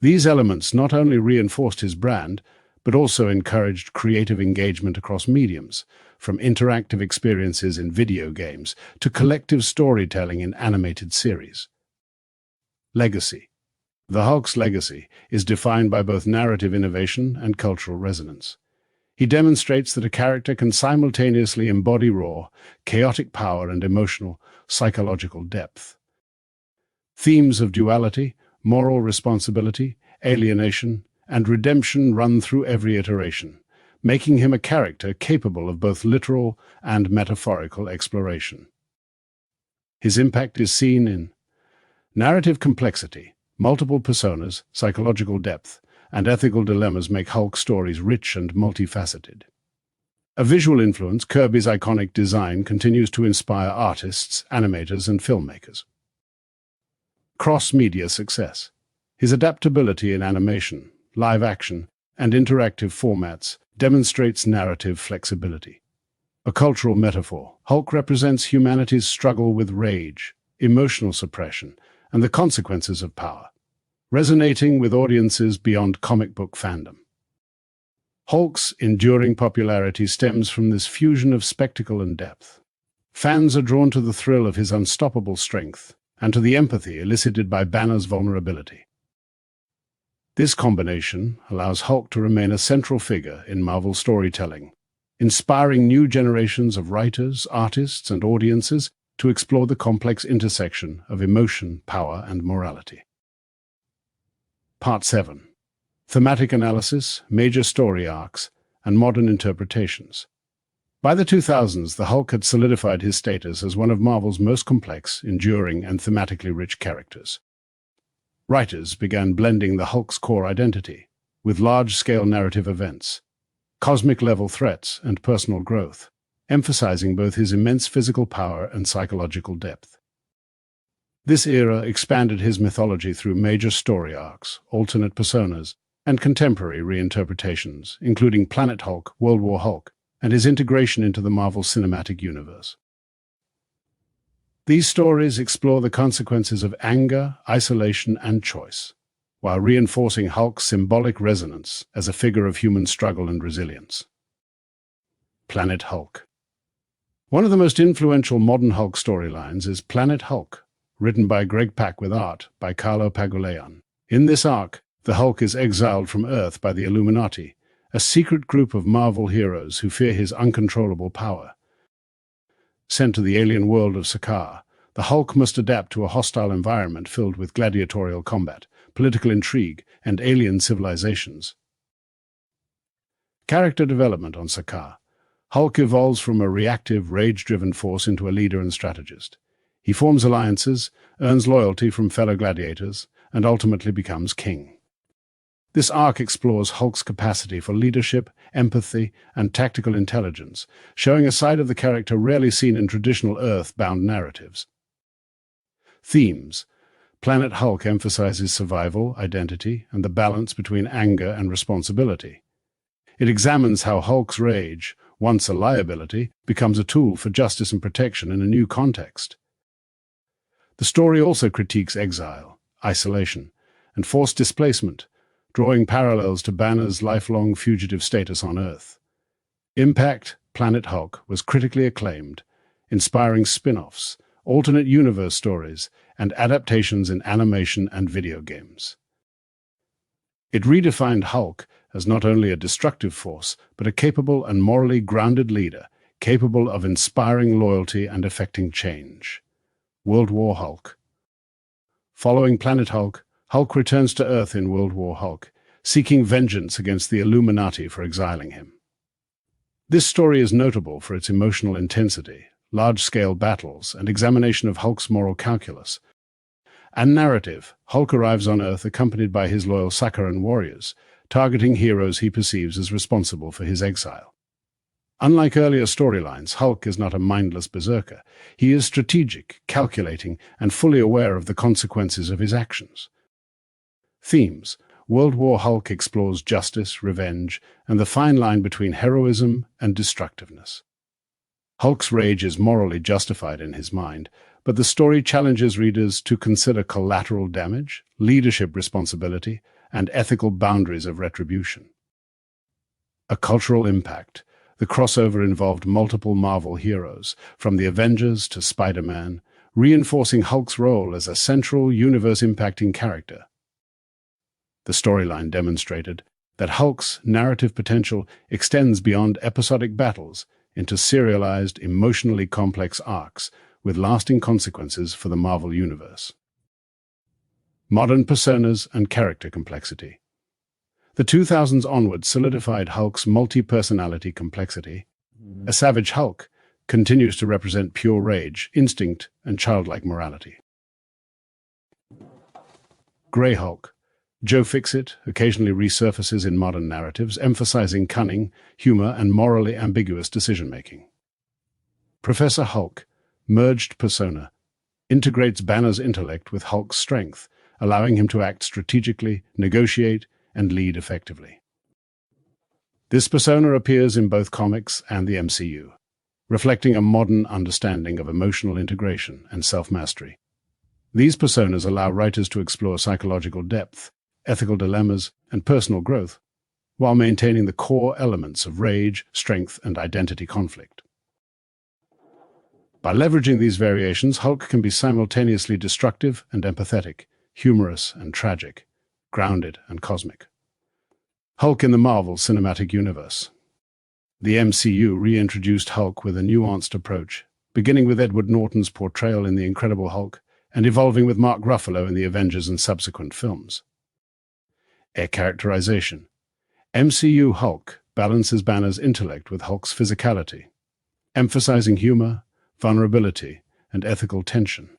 These elements not only reinforced his brand, but also encouraged creative engagement across mediums, from interactive experiences in video games to collective storytelling in animated series. Legacy. The Hulk's legacy is defined by both narrative innovation and cultural resonance. He demonstrates that a character can simultaneously embody raw, chaotic power and emotional, psychological depth. Themes of duality, moral responsibility, alienation, and redemption run through every iteration, making him a character capable of both literal and metaphorical exploration. His impact is seen in narrative complexity. Multiple personas, psychological depth, and ethical dilemmas make Hulk stories rich and multifaceted. A visual influence, Kirby's iconic design continues to inspire artists, animators, and filmmakers. Cross-media success. His adaptability in animation, live action, and interactive formats demonstrates narrative flexibility. A cultural metaphor, Hulk represents humanity's struggle with rage, emotional suppression, and the consequences of power, resonating with audiences beyond comic book fandom. Hulk's enduring popularity stems from this fusion of spectacle and depth. Fans are drawn to the thrill of his unstoppable strength and to the empathy elicited by Banner's vulnerability. This combination allows Hulk to remain a central figure in Marvel storytelling, inspiring new generations of writers, artists, and audiences to explore the complex intersection of emotion, power, and morality. Part 7. Thematic analysis, major story arcs, and modern interpretations. By the 2000s, the Hulk had solidified his status as one of Marvel's most complex, enduring, and thematically rich characters. Writers began blending the Hulk's core identity with large-scale narrative events, cosmic-level threats, and personal growth, emphasizing both his immense physical power and psychological depth. This era expanded his mythology through major story arcs, alternate personas, and contemporary reinterpretations, including Planet Hulk, World War Hulk, and his integration into the Marvel Cinematic Universe. These stories explore the consequences of anger, isolation, and choice, while reinforcing Hulk's symbolic resonance as a figure of human struggle and resilience. Planet Hulk. One of the most influential modern Hulk storylines is Planet Hulk, written by Greg Pak with art by Carlo Pagulayan. In this arc, the Hulk is exiled from Earth by the Illuminati, a secret group of Marvel heroes who fear his uncontrollable power. Sent to the alien world of Sakaar, the Hulk must adapt to a hostile environment filled with gladiatorial combat, political intrigue, and alien civilizations. Character development on Sakaar. Hulk evolves from a reactive, rage-driven force into a leader and strategist. He forms alliances, earns loyalty from fellow gladiators, and ultimately becomes king. This arc explores Hulk's capacity for leadership, empathy, and tactical intelligence, showing a side of the character rarely seen in traditional Earth-bound narratives. Themes. Planet Hulk emphasizes survival, identity, and the balance between anger and responsibility. It examines how Hulk's rage, once a liability, becomes a tool for justice and protection in a new context. The story also critiques exile, isolation, and forced displacement, drawing parallels to Banner's lifelong fugitive status on Earth. Impact: Planet Hulk was critically acclaimed, inspiring spin-offs, alternate universe stories, and adaptations in animation and video games. It redefined Hulk as not only a destructive force, but a capable and morally grounded leader, capable of inspiring loyalty and effecting change. World War Hulk. Following Planet Hulk, Hulk returns to Earth in World War Hulk, seeking vengeance against the Illuminati for exiling him. This story is notable for its emotional intensity, large-scale battles, and examination of Hulk's moral calculus. And narrative, Hulk arrives on Earth accompanied by his loyal Sakharan warriors, targeting heroes he perceives as responsible for his exile. Unlike earlier storylines, Hulk is not a mindless berserker. He is strategic, calculating, and fully aware of the consequences of his actions. Themes. World War Hulk explores justice, revenge, and the fine line between heroism and destructiveness. Hulk's rage is morally justified in his mind, but the story challenges readers to consider collateral damage, leadership responsibility, and ethical boundaries of retribution. A cultural impact. The crossover involved multiple Marvel heroes, from the Avengers to Spider-Man, reinforcing Hulk's role as a central, universe-impacting character. The storyline demonstrated that Hulk's narrative potential extends beyond episodic battles into serialized, emotionally complex arcs with lasting consequences for the Marvel Universe. Modern personas and character complexity. The 2000s onward solidified Hulk's multi-personality complexity. A savage Hulk continues to represent pure rage, instinct, and childlike morality. Grey Hulk. Joe Fixit occasionally resurfaces in modern narratives, emphasizing cunning, humor, and morally ambiguous decision-making. Professor Hulk, merged persona, integrates Banner's intellect with Hulk's strength, allowing him to act strategically, negotiate, and lead effectively. This persona appears in both comics and the MCU, reflecting a modern understanding of emotional integration and self-mastery. These personas allow writers to explore psychological depth, ethical dilemmas, and personal growth, while maintaining the core elements of rage, strength, and identity conflict. By leveraging these variations, Hulk can be simultaneously destructive and empathetic, humorous and tragic, grounded and cosmic. Hulk in the Marvel Cinematic Universe. The MCU reintroduced Hulk with a nuanced approach, beginning with Edward Norton's portrayal in The Incredible Hulk and evolving with Mark Ruffalo in the Avengers and subsequent films. A characterization. MCU Hulk balances Banner's intellect with Hulk's physicality, emphasizing humor, vulnerability, and ethical tension.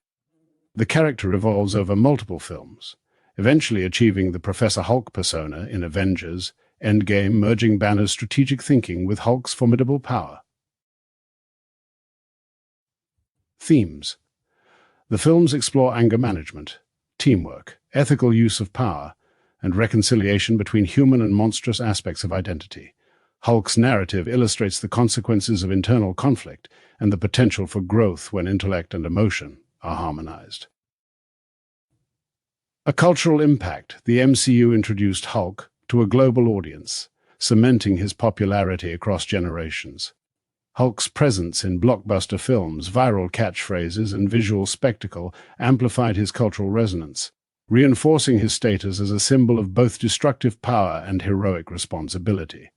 The character evolves over multiple films, eventually achieving the Professor Hulk persona in Avengers Endgame, merging Banner's strategic thinking with Hulk's formidable power. Themes. The films explore anger management, teamwork, ethical use of power, and reconciliation between human and monstrous aspects of identity. Hulk's narrative illustrates the consequences of internal conflict and the potential for growth when intellect and emotion are harmonized. A cultural impact. The MCU introduced Hulk to a global audience, cementing his popularity across generations. Hulk's presence in blockbuster films, viral catchphrases, and visual spectacle amplified his cultural resonance, reinforcing his status as a symbol of both destructive power and heroic responsibility.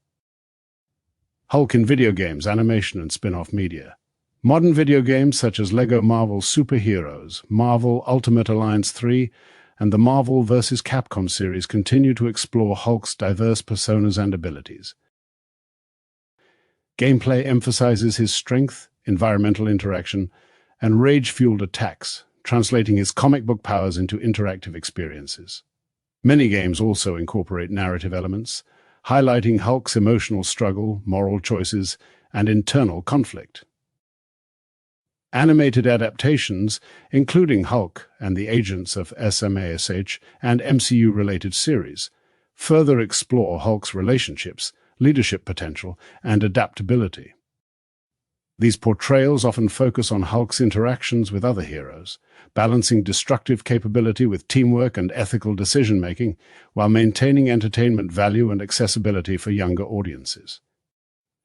Hulk in video games, animation, and spin-off media. Modern video games such as LEGO Marvel Super Heroes, Marvel Ultimate Alliance 3, and the Marvel vs. Capcom series continue to explore Hulk's diverse personas and abilities. Gameplay emphasizes his strength, environmental interaction, and rage-fueled attacks, translating his comic book powers into interactive experiences. Many games also incorporate narrative elements, highlighting Hulk's emotional struggle, moral choices, and internal conflict. Animated adaptations, including Hulk and the Agents of SMASH and MCU-related series, further explore Hulk's relationships, leadership potential, and adaptability. These portrayals often focus on Hulk's interactions with other heroes, balancing destructive capability with teamwork and ethical decision-making, while maintaining entertainment value and accessibility for younger audiences.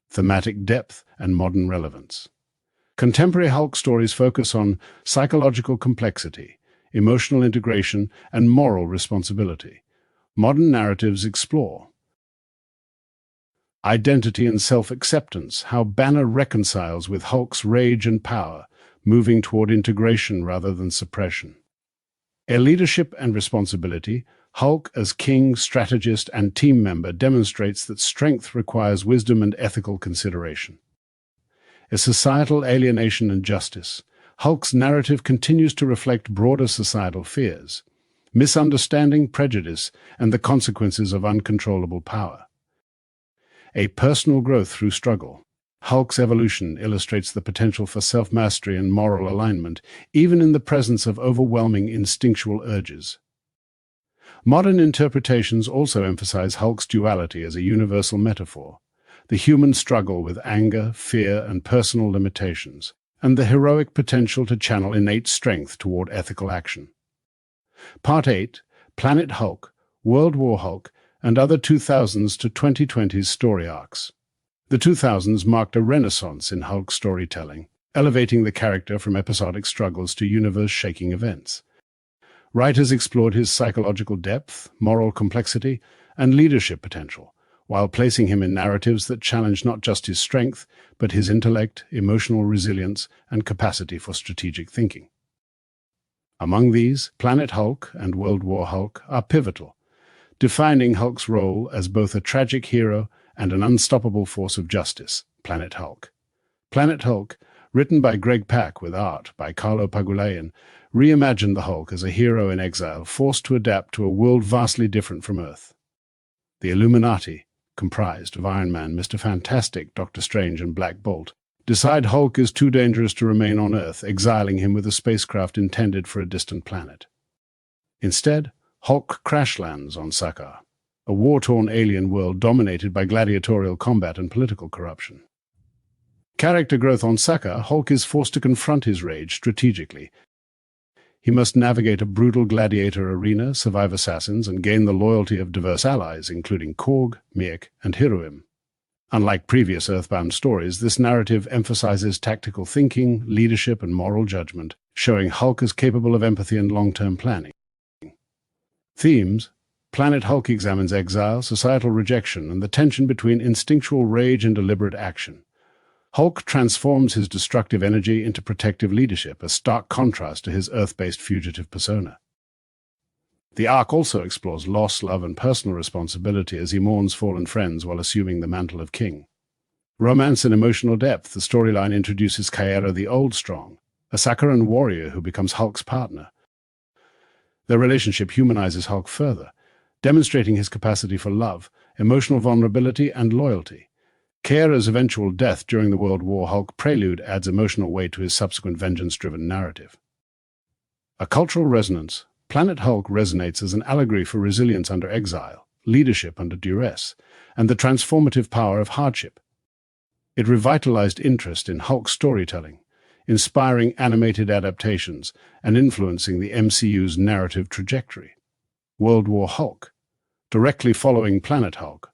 Thematic depth and modern relevance. Contemporary Hulk stories focus on psychological complexity, emotional integration, and moral responsibility. Modern narratives explore Identity and self-acceptance, how Banner reconciles with Hulk's rage and power, moving toward integration rather than suppression. Leadership and responsibility, Hulk as king, strategist, and team member demonstrates that strength requires wisdom and ethical consideration. Societal alienation and justice, Hulk's narrative continues to reflect broader societal fears, misunderstanding, prejudice, and the consequences of uncontrollable power. Personal growth through struggle. Hulk's evolution illustrates the potential for self-mastery and moral alignment, even in the presence of overwhelming instinctual urges. Modern interpretations also emphasize Hulk's duality as a universal metaphor, the human struggle with anger, fear, and personal limitations, and the heroic potential to channel innate strength toward ethical action. Part 8, Planet Hulk, World War Hulk, and other 2000s to 2020s story arcs. The 2000s marked a renaissance in Hulk storytelling, elevating the character from episodic struggles to universe-shaking events. Writers explored his psychological depth, moral complexity, and leadership potential, while placing him in narratives that challenged not just his strength, but his intellect, emotional resilience, and capacity for strategic thinking. Among these, Planet Hulk and World War Hulk are pivotal, defining Hulk's role as both a tragic hero and an unstoppable force of justice. Planet Hulk. Planet Hulk, written by Greg Pak with art by Carlo Pagulayan, reimagined the Hulk as a hero in exile, forced to adapt to a world vastly different from Earth. The Illuminati, comprised of Iron Man, Mr. Fantastic, Doctor Strange, and Black Bolt, decide Hulk is too dangerous to remain on Earth, exiling him with a spacecraft intended for a distant planet. Instead, Hulk crash lands on Sakaar, a war-torn alien world dominated by gladiatorial combat and political corruption. Character growth on Sakaar, Hulk is forced to confront his rage strategically. He must navigate a brutal gladiator arena, survive assassins, and gain the loyalty of diverse allies, including Korg, Miek, and Hiruim. Unlike previous Earthbound stories, this narrative emphasizes tactical thinking, leadership, and moral judgment, showing Hulk as capable of empathy and long-term planning. Themes: Planet Hulk examines exile, societal rejection, and the tension between instinctual rage and deliberate action. Hulk transforms his destructive energy into protective leadership, a stark contrast to his Earth-based fugitive persona. The arc also explores loss, love, and personal responsibility as he mourns fallen friends while assuming the mantle of king. Romance and emotional depth, the storyline introduces Kaera the Old Strong, a Sakaaran warrior who becomes Hulk's partner. Their relationship humanizes Hulk further, demonstrating his capacity for love, emotional vulnerability, and loyalty. Kaera's eventual death during the World War Hulk prelude adds emotional weight to his subsequent vengeance-driven narrative. A cultural resonance, Planet Hulk resonates as an allegory for resilience under exile, leadership under duress, and the transformative power of hardship. It revitalized interest in Hulk storytelling, inspiring animated adaptations and influencing the MCU's narrative trajectory. World War Hulk, directly following Planet Hulk.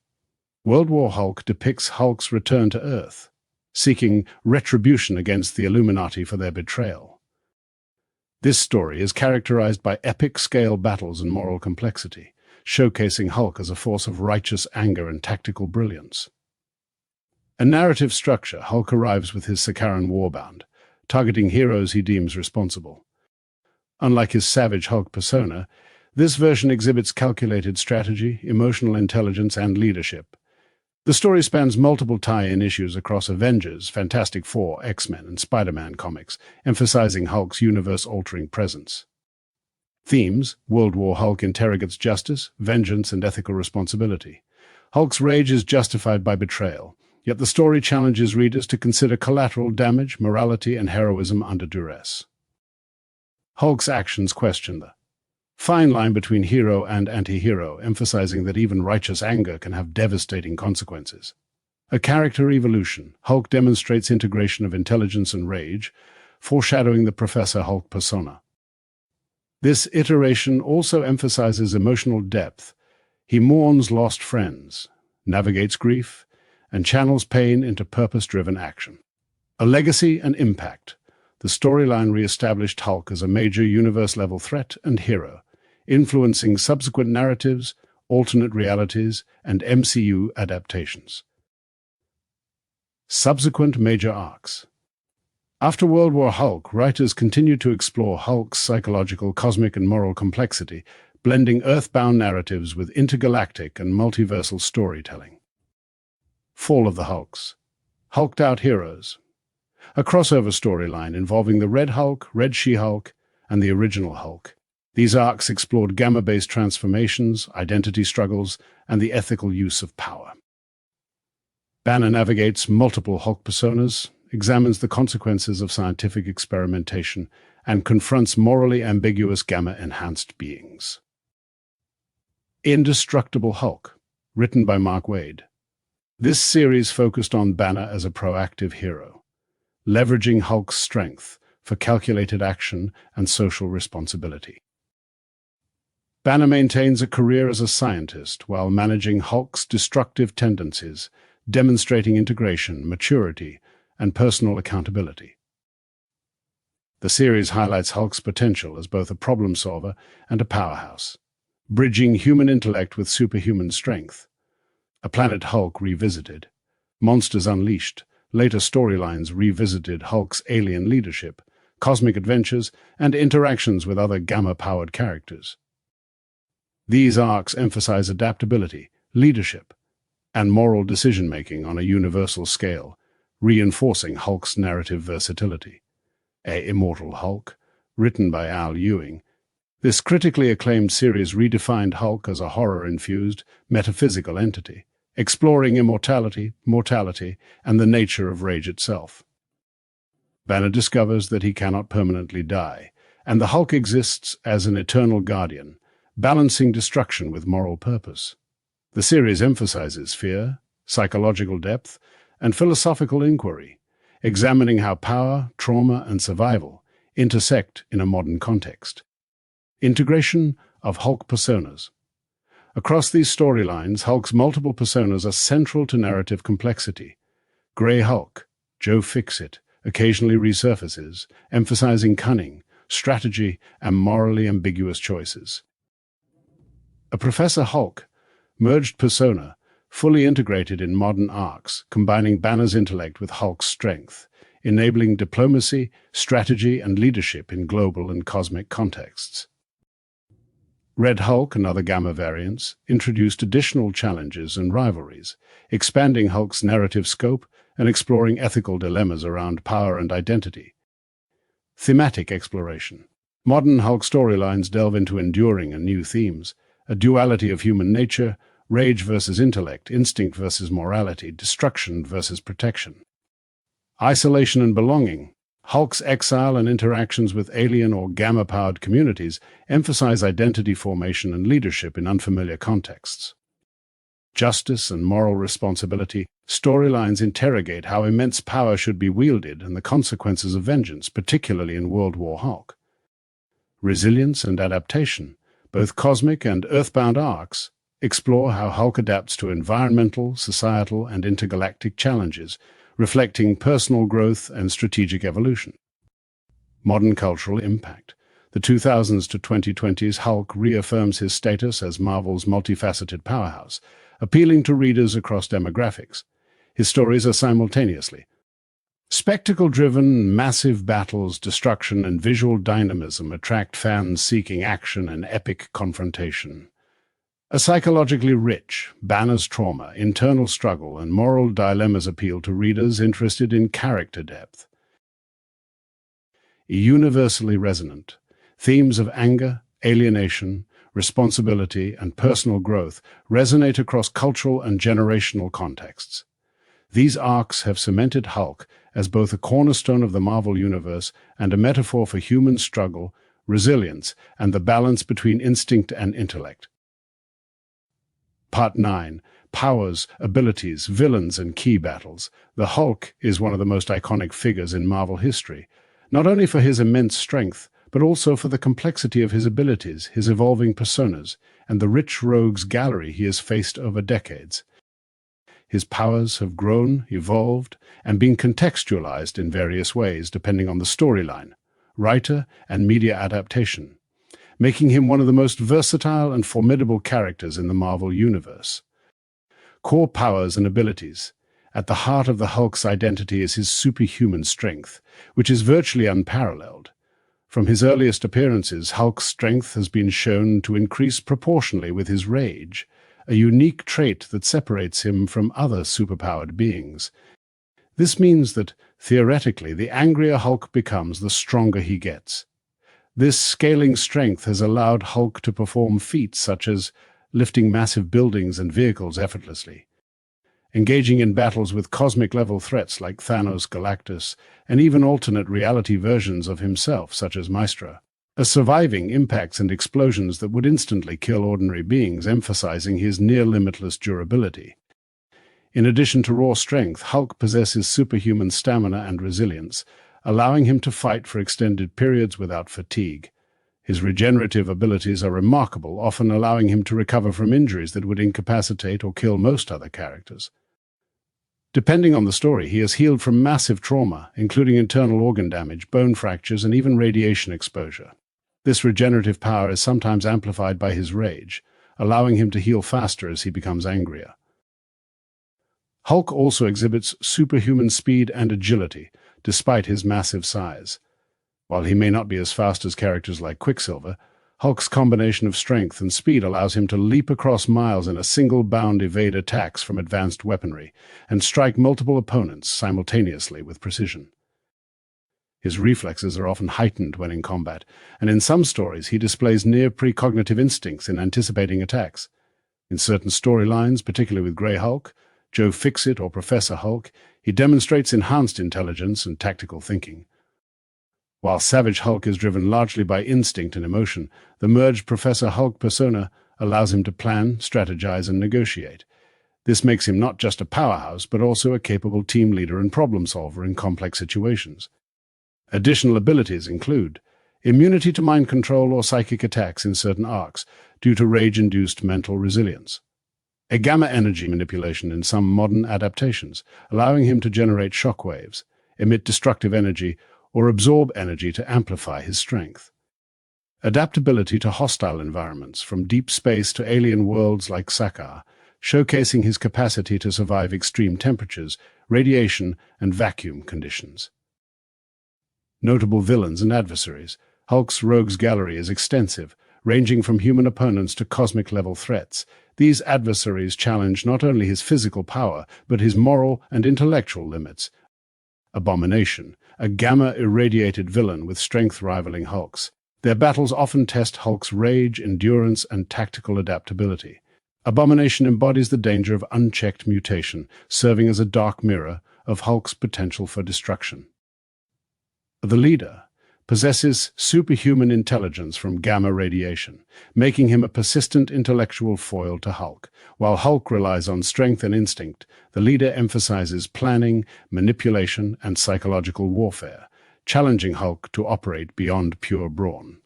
World War Hulk depicts Hulk's return to Earth, seeking retribution against the Illuminati for their betrayal. This story is characterized by epic-scale battles and moral complexity, showcasing Hulk as a force of righteous anger and tactical brilliance. A narrative structure, Hulk arrives with his Sakaaran warband, targeting heroes he deems responsible. Unlike his savage Hulk persona, this version exhibits calculated strategy, emotional intelligence, and leadership. The story spans multiple tie-in issues across Avengers, Fantastic Four, X-Men, and Spider-Man comics, emphasizing Hulk's universe-altering presence. Themes: World War Hulk interrogates justice, vengeance, and ethical responsibility. Hulk's rage is justified by betrayal, yet the story challenges readers to consider collateral damage, morality, and heroism under duress. Hulk's actions question the fine line between hero and anti-hero, emphasizing that even righteous anger can have devastating consequences. A character evolution, Hulk demonstrates integration of intelligence and rage, foreshadowing the Professor Hulk persona. This iteration also emphasizes emotional depth. He mourns lost friends, navigates grief, and channels pain into purpose-driven action. A legacy and impact. The storyline re-established Hulk as a major universe-level threat and hero, influencing subsequent narratives, alternate realities, and MCU adaptations. Subsequent major arcs. After World War Hulk, writers continued to explore Hulk's psychological, cosmic, and moral complexity, blending earthbound narratives with intergalactic and multiversal storytelling. Fall of the Hulks. Hulked Out Heroes. A crossover storyline involving the Red Hulk, Red She-Hulk, and the original Hulk. These arcs explored gamma-based transformations, identity struggles, and the ethical use of power. Banner navigates multiple Hulk personas, examines the consequences of scientific experimentation, and confronts morally ambiguous gamma-enhanced beings. Indestructible Hulk, written by Mark Waid. This series focused on Banner as a proactive hero, leveraging Hulk's strength for calculated action and social responsibility. Banner maintains a career as a scientist while managing Hulk's destructive tendencies, demonstrating integration, maturity, and personal accountability. The series highlights Hulk's potential as both a problem solver and a powerhouse, bridging human intellect with superhuman strength. A Planet Hulk Revisited. Monsters Unleashed. Later storylines revisited Hulk's alien leadership, cosmic adventures, and interactions with other gamma-powered characters. These arcs emphasize adaptability, leadership, and moral decision-making on a universal scale, reinforcing Hulk's narrative versatility. Immortal Hulk, written by Al Ewing. This critically acclaimed series redefined Hulk as a horror-infused, metaphysical entity, exploring immortality, mortality, and the nature of rage itself. Banner discovers that he cannot permanently die, and the Hulk exists as an eternal guardian, balancing destruction with moral purpose. The series emphasizes fear, psychological depth, and philosophical inquiry, examining how power, trauma, and survival intersect in a modern context. Integration of Hulk personas. Across these storylines, Hulk's multiple personas are central to narrative complexity. Grey Hulk, Joe Fixit, occasionally resurfaces, emphasizing cunning, strategy, and morally ambiguous choices. A Professor Hulk, merged persona, fully integrated in modern arcs, combining Banner's intellect with Hulk's strength, enabling diplomacy, strategy, and leadership in global and cosmic contexts. Red Hulk and other gamma variants introduced additional challenges and rivalries, expanding Hulk's narrative scope and exploring ethical dilemmas around power and identity. Thematic exploration. Modern Hulk storylines delve into enduring and new themes, a duality of human nature, rage versus intellect, instinct versus morality, destruction versus protection. Isolation and belonging. Hulk's exile and interactions with alien or gamma-powered communities emphasize identity formation and leadership in unfamiliar contexts. Justice and moral responsibility. Storylines interrogate how immense power should be wielded and the consequences of vengeance, particularly in World War Hulk. Resilience and adaptation. Both cosmic and earthbound arcs explore how Hulk adapts to environmental, societal, and intergalactic challenges, reflecting personal growth and strategic evolution. Modern cultural impact. The 2000s to 2020s Hulk reaffirms his status as Marvel's multifaceted powerhouse, appealing to readers across demographics. His stories are simultaneously spectacle-driven, massive battles, destruction, and visual dynamism attract fans seeking action and epic confrontation. A psychologically rich, Banner's trauma, internal struggle, and moral dilemmas appeal to readers interested in character depth. Universally resonant, themes of anger, alienation, responsibility, and personal growth resonate across cultural and generational contexts. These arcs have cemented Hulk as both a cornerstone of the Marvel Universe and a metaphor for human struggle, resilience, and the balance between instinct and intellect. Part 9. Powers, abilities, villains, and key battles. The Hulk is one of the most iconic figures in Marvel history, not only for his immense strength, but also for the complexity of his abilities, his evolving personas, and the rich rogues gallery he has faced over decades. His powers have grown, evolved, and been contextualized in various ways depending on the storyline, writer, and media adaptation, making him one of the most versatile and formidable characters in the Marvel Universe. Core powers and abilities. At the heart of the Hulk's identity is his superhuman strength, which is virtually unparalleled. From his earliest appearances, Hulk's strength has been shown to increase proportionally with his rage, a unique trait that separates him from other superpowered beings. This means that, theoretically, the angrier Hulk becomes, the stronger he gets. This scaling strength has allowed Hulk to perform feats such as lifting massive buildings and vehicles effortlessly, engaging in battles with cosmic-level threats like Thanos, Galactus, and even alternate reality versions of himself, such as Maestro, surviving impacts and explosions that would instantly kill ordinary beings, emphasizing his near-limitless durability. In addition to raw strength, Hulk possesses superhuman stamina and resilience, allowing him to fight for extended periods without fatigue. His regenerative abilities are remarkable, often allowing him to recover from injuries that would incapacitate or kill most other characters. Depending on the story, he has healed from massive trauma, including internal organ damage, bone fractures, and even radiation exposure. This regenerative power is sometimes amplified by his rage, allowing him to heal faster as he becomes angrier. Hulk also exhibits superhuman speed and agility, despite his massive size. While he may not be as fast as characters like Quicksilver, Hulk's combination of strength and speed allows him to leap across miles in a single bound, evade attacks from advanced weaponry, and strike multiple opponents simultaneously with precision. His reflexes are often heightened when in combat, and in some stories he displays near precognitive instincts in anticipating attacks. In certain storylines, particularly with Grey Hulk, Joe Fixit, or Professor Hulk, he demonstrates enhanced intelligence and tactical thinking. While Savage Hulk is driven largely by instinct and emotion, the merged Professor Hulk persona allows him to plan, strategize, and negotiate. This makes him not just a powerhouse, but also a capable team leader and problem solver in complex situations. Additional abilities include immunity to mind control or psychic attacks in certain arcs due to rage-induced mental resilience, a gamma energy manipulation in some modern adaptations, allowing him to generate shockwaves, emit destructive energy, or absorb energy to amplify his strength. Adaptability to hostile environments, from deep space to alien worlds like Sakaar, showcasing his capacity to survive extreme temperatures, radiation, and vacuum conditions. Notable villains and adversaries. Hulk's rogues gallery is extensive, ranging from human opponents to cosmic-level threats. These adversaries challenge not only his physical power, but his moral and intellectual limits. Abomination, a gamma-irradiated villain with strength rivaling Hulk's. Their battles often test Hulk's rage, endurance, and tactical adaptability. Abomination embodies the danger of unchecked mutation, serving as a dark mirror of Hulk's potential for destruction. The leader possesses superhuman intelligence from gamma radiation, making him a persistent intellectual foil to Hulk. While Hulk relies on strength and instinct, the leader emphasizes planning, manipulation, and psychological warfare, challenging Hulk to operate beyond pure brawn.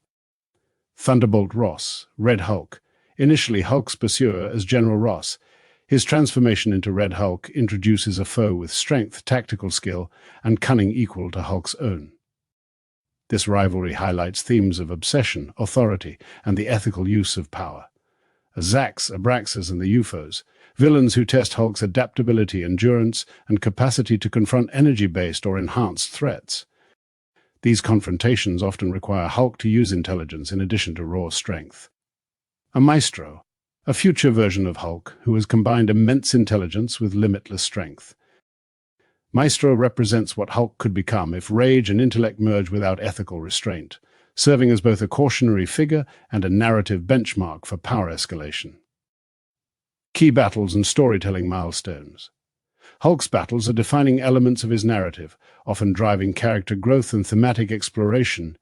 Thunderbolt Ross, Red Hulk. Initially Hulk's pursuer as General Ross, his transformation into Red Hulk introduces a foe with strength, tactical skill, and cunning equal to Hulk's own. This rivalry highlights themes of obsession, authority, and the ethical use of power. Zax, Abraxas, and the UFOs, villains who test Hulk's adaptability, endurance, and capacity to confront energy-based or enhanced threats. These confrontations often require Hulk to use intelligence in addition to raw strength. A Maestro, a future version of Hulk who has combined immense intelligence with limitless strength. Maestro represents what Hulk could become if rage and intellect merge without ethical restraint, serving as both a cautionary figure and a narrative benchmark for power escalation. Key battles and storytelling milestones. Hulk's battles are defining elements of his narrative, often driving character growth and thematic exploration.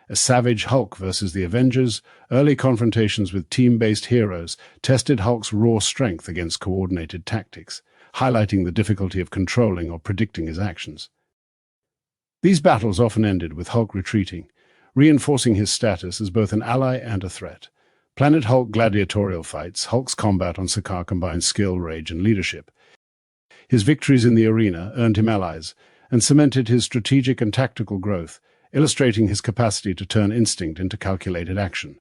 A Savage Hulk versus the Avengers, early confrontations with team-based heroes tested Hulk's raw strength against coordinated tactics, highlighting the difficulty of controlling or predicting his actions. These battles often ended with Hulk retreating, reinforcing his status as both an ally and a threat. Planet Hulk gladiatorial fights. Hulk's combat on Sakaar combines skill, rage, and leadership. His victories in the arena earned him allies and cemented his strategic and tactical growth, illustrating his capacity to turn instinct into calculated action.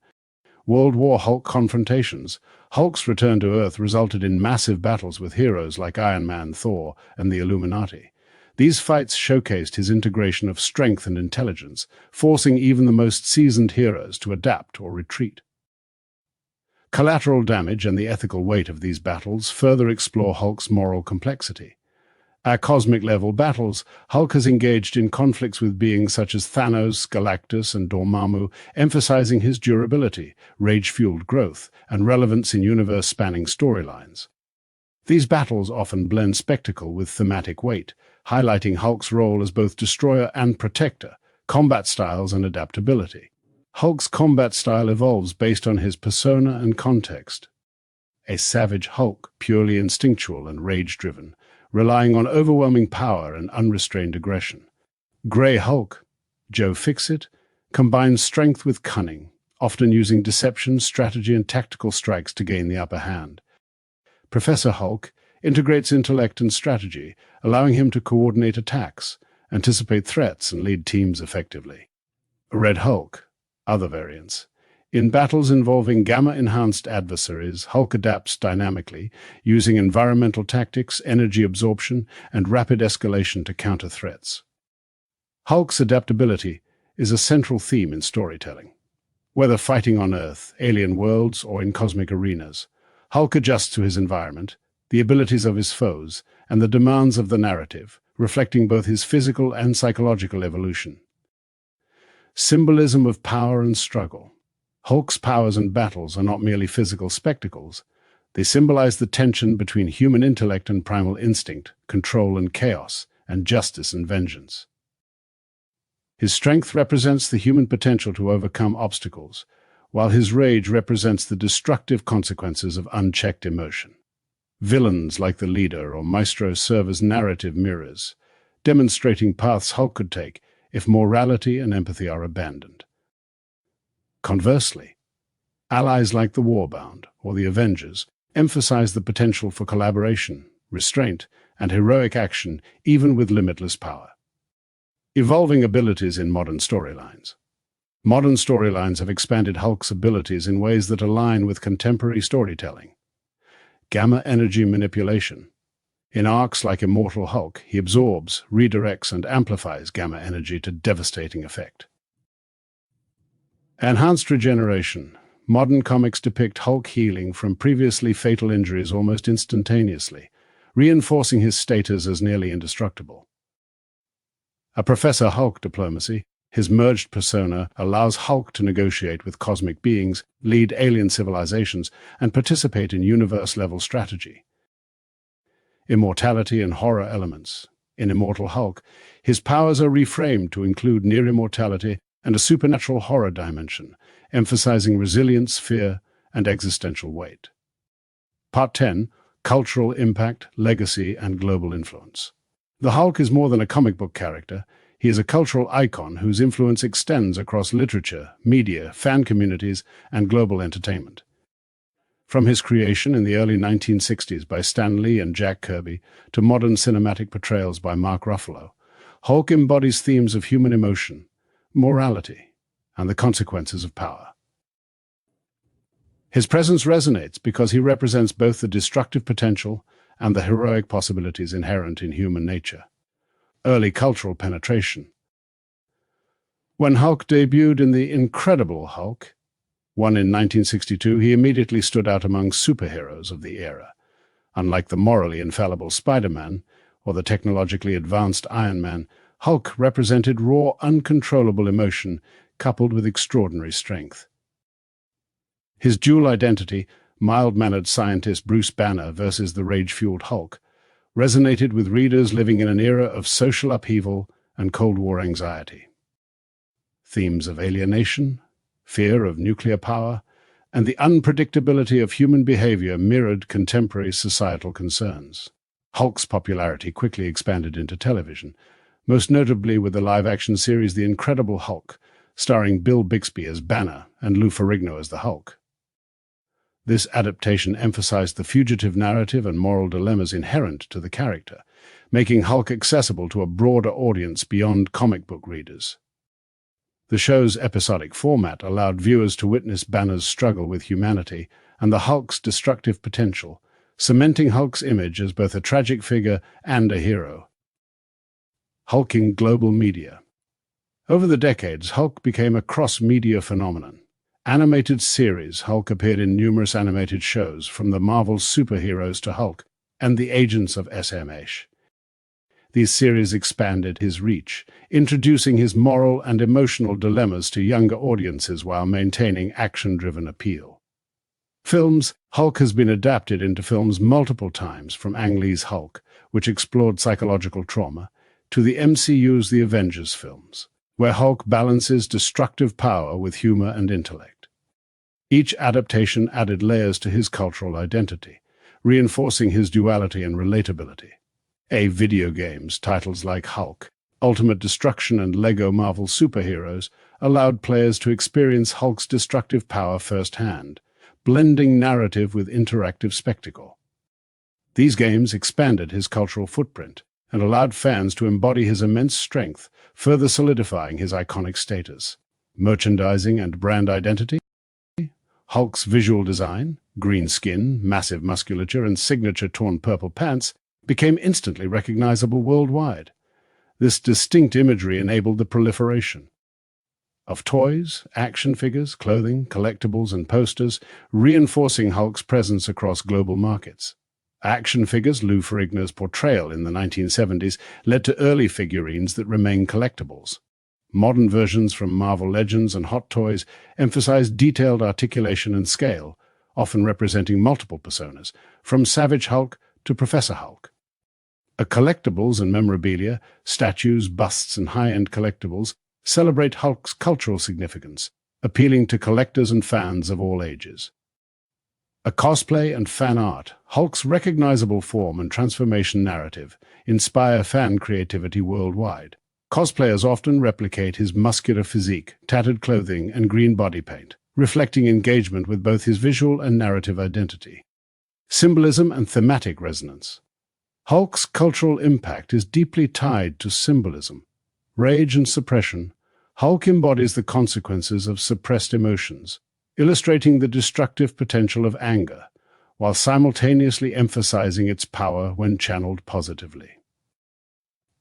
World War Hulk confrontations. Hulk's return to Earth resulted in massive battles with heroes like Iron Man, Thor, and the Illuminati. These fights showcased his integration of strength and intelligence, forcing even the most seasoned heroes to adapt or retreat. Collateral damage and the ethical weight of these battles further explore Hulk's moral complexity. At cosmic-level battles, Hulk has engaged in conflicts with beings such as Thanos, Galactus, and Dormammu, emphasizing his durability, rage-fueled growth, and relevance in universe-spanning storylines. These battles often blend spectacle with thematic weight, highlighting Hulk's role as both destroyer and protector, combat styles, and adaptability. Hulk's combat style evolves based on his persona and context. A savage Hulk, purely instinctual and rage-driven, relying on overwhelming power and unrestrained aggression. Grey Hulk, Joe Fixit, combines strength with cunning, often using deception, strategy, and tactical strikes to gain the upper hand. Professor Hulk integrates intellect and strategy, allowing him to coordinate attacks, anticipate threats, and lead teams effectively. Red Hulk, other variants. In battles involving gamma-enhanced adversaries, Hulk adapts dynamically, using environmental tactics, energy absorption, and rapid escalation to counter threats. Hulk's adaptability is a central theme in storytelling. Whether fighting on Earth, alien worlds, or in cosmic arenas, Hulk adjusts to his environment, the abilities of his foes, and the demands of the narrative, reflecting both his physical and psychological evolution. Symbolism of power and struggle. Hulk's powers and battles are not merely physical spectacles. They symbolize the tension between human intellect and primal instinct, control and chaos, and justice and vengeance. His strength represents the human potential to overcome obstacles, while his rage represents the destructive consequences of unchecked emotion. Villains like the Leader or Maestro serve as narrative mirrors, demonstrating paths Hulk could take if morality and empathy are abandoned. Conversely, allies like the Warbound or the Avengers emphasize the potential for collaboration, restraint, and heroic action even with limitless power. Evolving abilities in modern storylines. Modern storylines have expanded Hulk's abilities in ways that align with contemporary storytelling. Gamma energy manipulation. In arcs like Immortal Hulk, he absorbs, redirects, and amplifies gamma energy to devastating effect. Enhanced regeneration. Modern comics depict Hulk healing from previously fatal injuries almost instantaneously, reinforcing his status as nearly indestructible. A Professor Hulk diplomacy. His merged persona allows Hulk to negotiate with cosmic beings, lead alien civilizations, and participate in universe-level strategy. Immortality and horror elements. In Immortal Hulk, his powers are reframed to include near immortality and a supernatural horror dimension, emphasizing resilience, fear, and existential weight. Part 10. Cultural impact, legacy, and global influence. The Hulk is more than a comic book character. He is a cultural icon whose influence extends across literature, media, fan communities, and global entertainment. From his creation in the early 1960s by Stan Lee and Jack Kirby to modern cinematic portrayals by Mark Ruffalo, Hulk embodies themes of human emotion, morality, and the consequences of power. His presence resonates because he represents both the destructive potential and the heroic possibilities inherent in human nature. Early cultural penetration. When Hulk debuted in The Incredible Hulk, one in 1962, he immediately stood out among superheroes of the era. Unlike the morally infallible Spider-Man or the technologically advanced Iron Man, Hulk represented raw, uncontrollable emotion coupled with extraordinary strength. His dual identity, mild-mannered scientist Bruce Banner versus the rage-fueled Hulk, resonated with readers living in an era of social upheaval and Cold War anxiety. Themes of alienation, fear of nuclear power, and the unpredictability of human behavior mirrored contemporary societal concerns. Hulk's popularity quickly expanded into television, most notably with the live-action series The Incredible Hulk, starring Bill Bixby as Banner and Lou Ferrigno as the Hulk. This adaptation emphasized the fugitive narrative and moral dilemmas inherent to the character, making Hulk accessible to a broader audience beyond comic book readers. The show's episodic format allowed viewers to witness Banner's struggle with humanity and the Hulk's destructive potential, cementing Hulk's image as both a tragic figure and a hero. Hulk in global media. Over the decades, Hulk became a cross-media phenomenon. Animated series, Hulk appeared in numerous animated shows, from the Marvel superheroes to Hulk and the Agents of SMH. These series expanded his reach, introducing his moral and emotional dilemmas to younger audiences while maintaining action-driven appeal. Films. Hulk has been adapted into films multiple times, from Ang Lee's Hulk, which explored psychological trauma, to the MCU's The Avengers films, where Hulk balances destructive power with humor and intellect. Each adaptation added layers to his cultural identity, reinforcing his duality and relatability. Video games, titles like Hulk, Ultimate Destruction, and Lego Marvel Superheroes allowed players to experience Hulk's destructive power firsthand, blending narrative with interactive spectacle. These games expanded his cultural footprint and allowed fans to embody his immense strength, further solidifying his iconic status. Merchandising and brand identity. Hulk's visual design, green skin, massive musculature, and signature torn purple pants became instantly recognizable worldwide. This distinct imagery enabled the proliferation of toys, action figures, clothing, collectibles, and posters, reinforcing Hulk's presence across global markets. Action figures. Lou Ferrigno's portrayal in the 1970s led to early figurines that remain collectibles. Modern versions from Marvel Legends and Hot Toys emphasize detailed articulation and scale, often representing multiple personas, from Savage Hulk to Professor Hulk. Collectibles and memorabilia, statues, busts, and high-end collectibles celebrate Hulk's cultural significance, appealing to collectors and fans of all ages. Cosplay and fan art. Hulk's recognizable form and transformation narrative inspire fan creativity worldwide. Cosplayers often replicate his muscular physique, tattered clothing, and green body paint, reflecting engagement with both his visual and narrative identity. Symbolism and thematic resonance. Hulk's cultural impact is deeply tied to symbolism. Rage and suppression. Hulk embodies the consequences of suppressed emotions, illustrating the destructive potential of anger, while simultaneously emphasizing its power when channeled positively.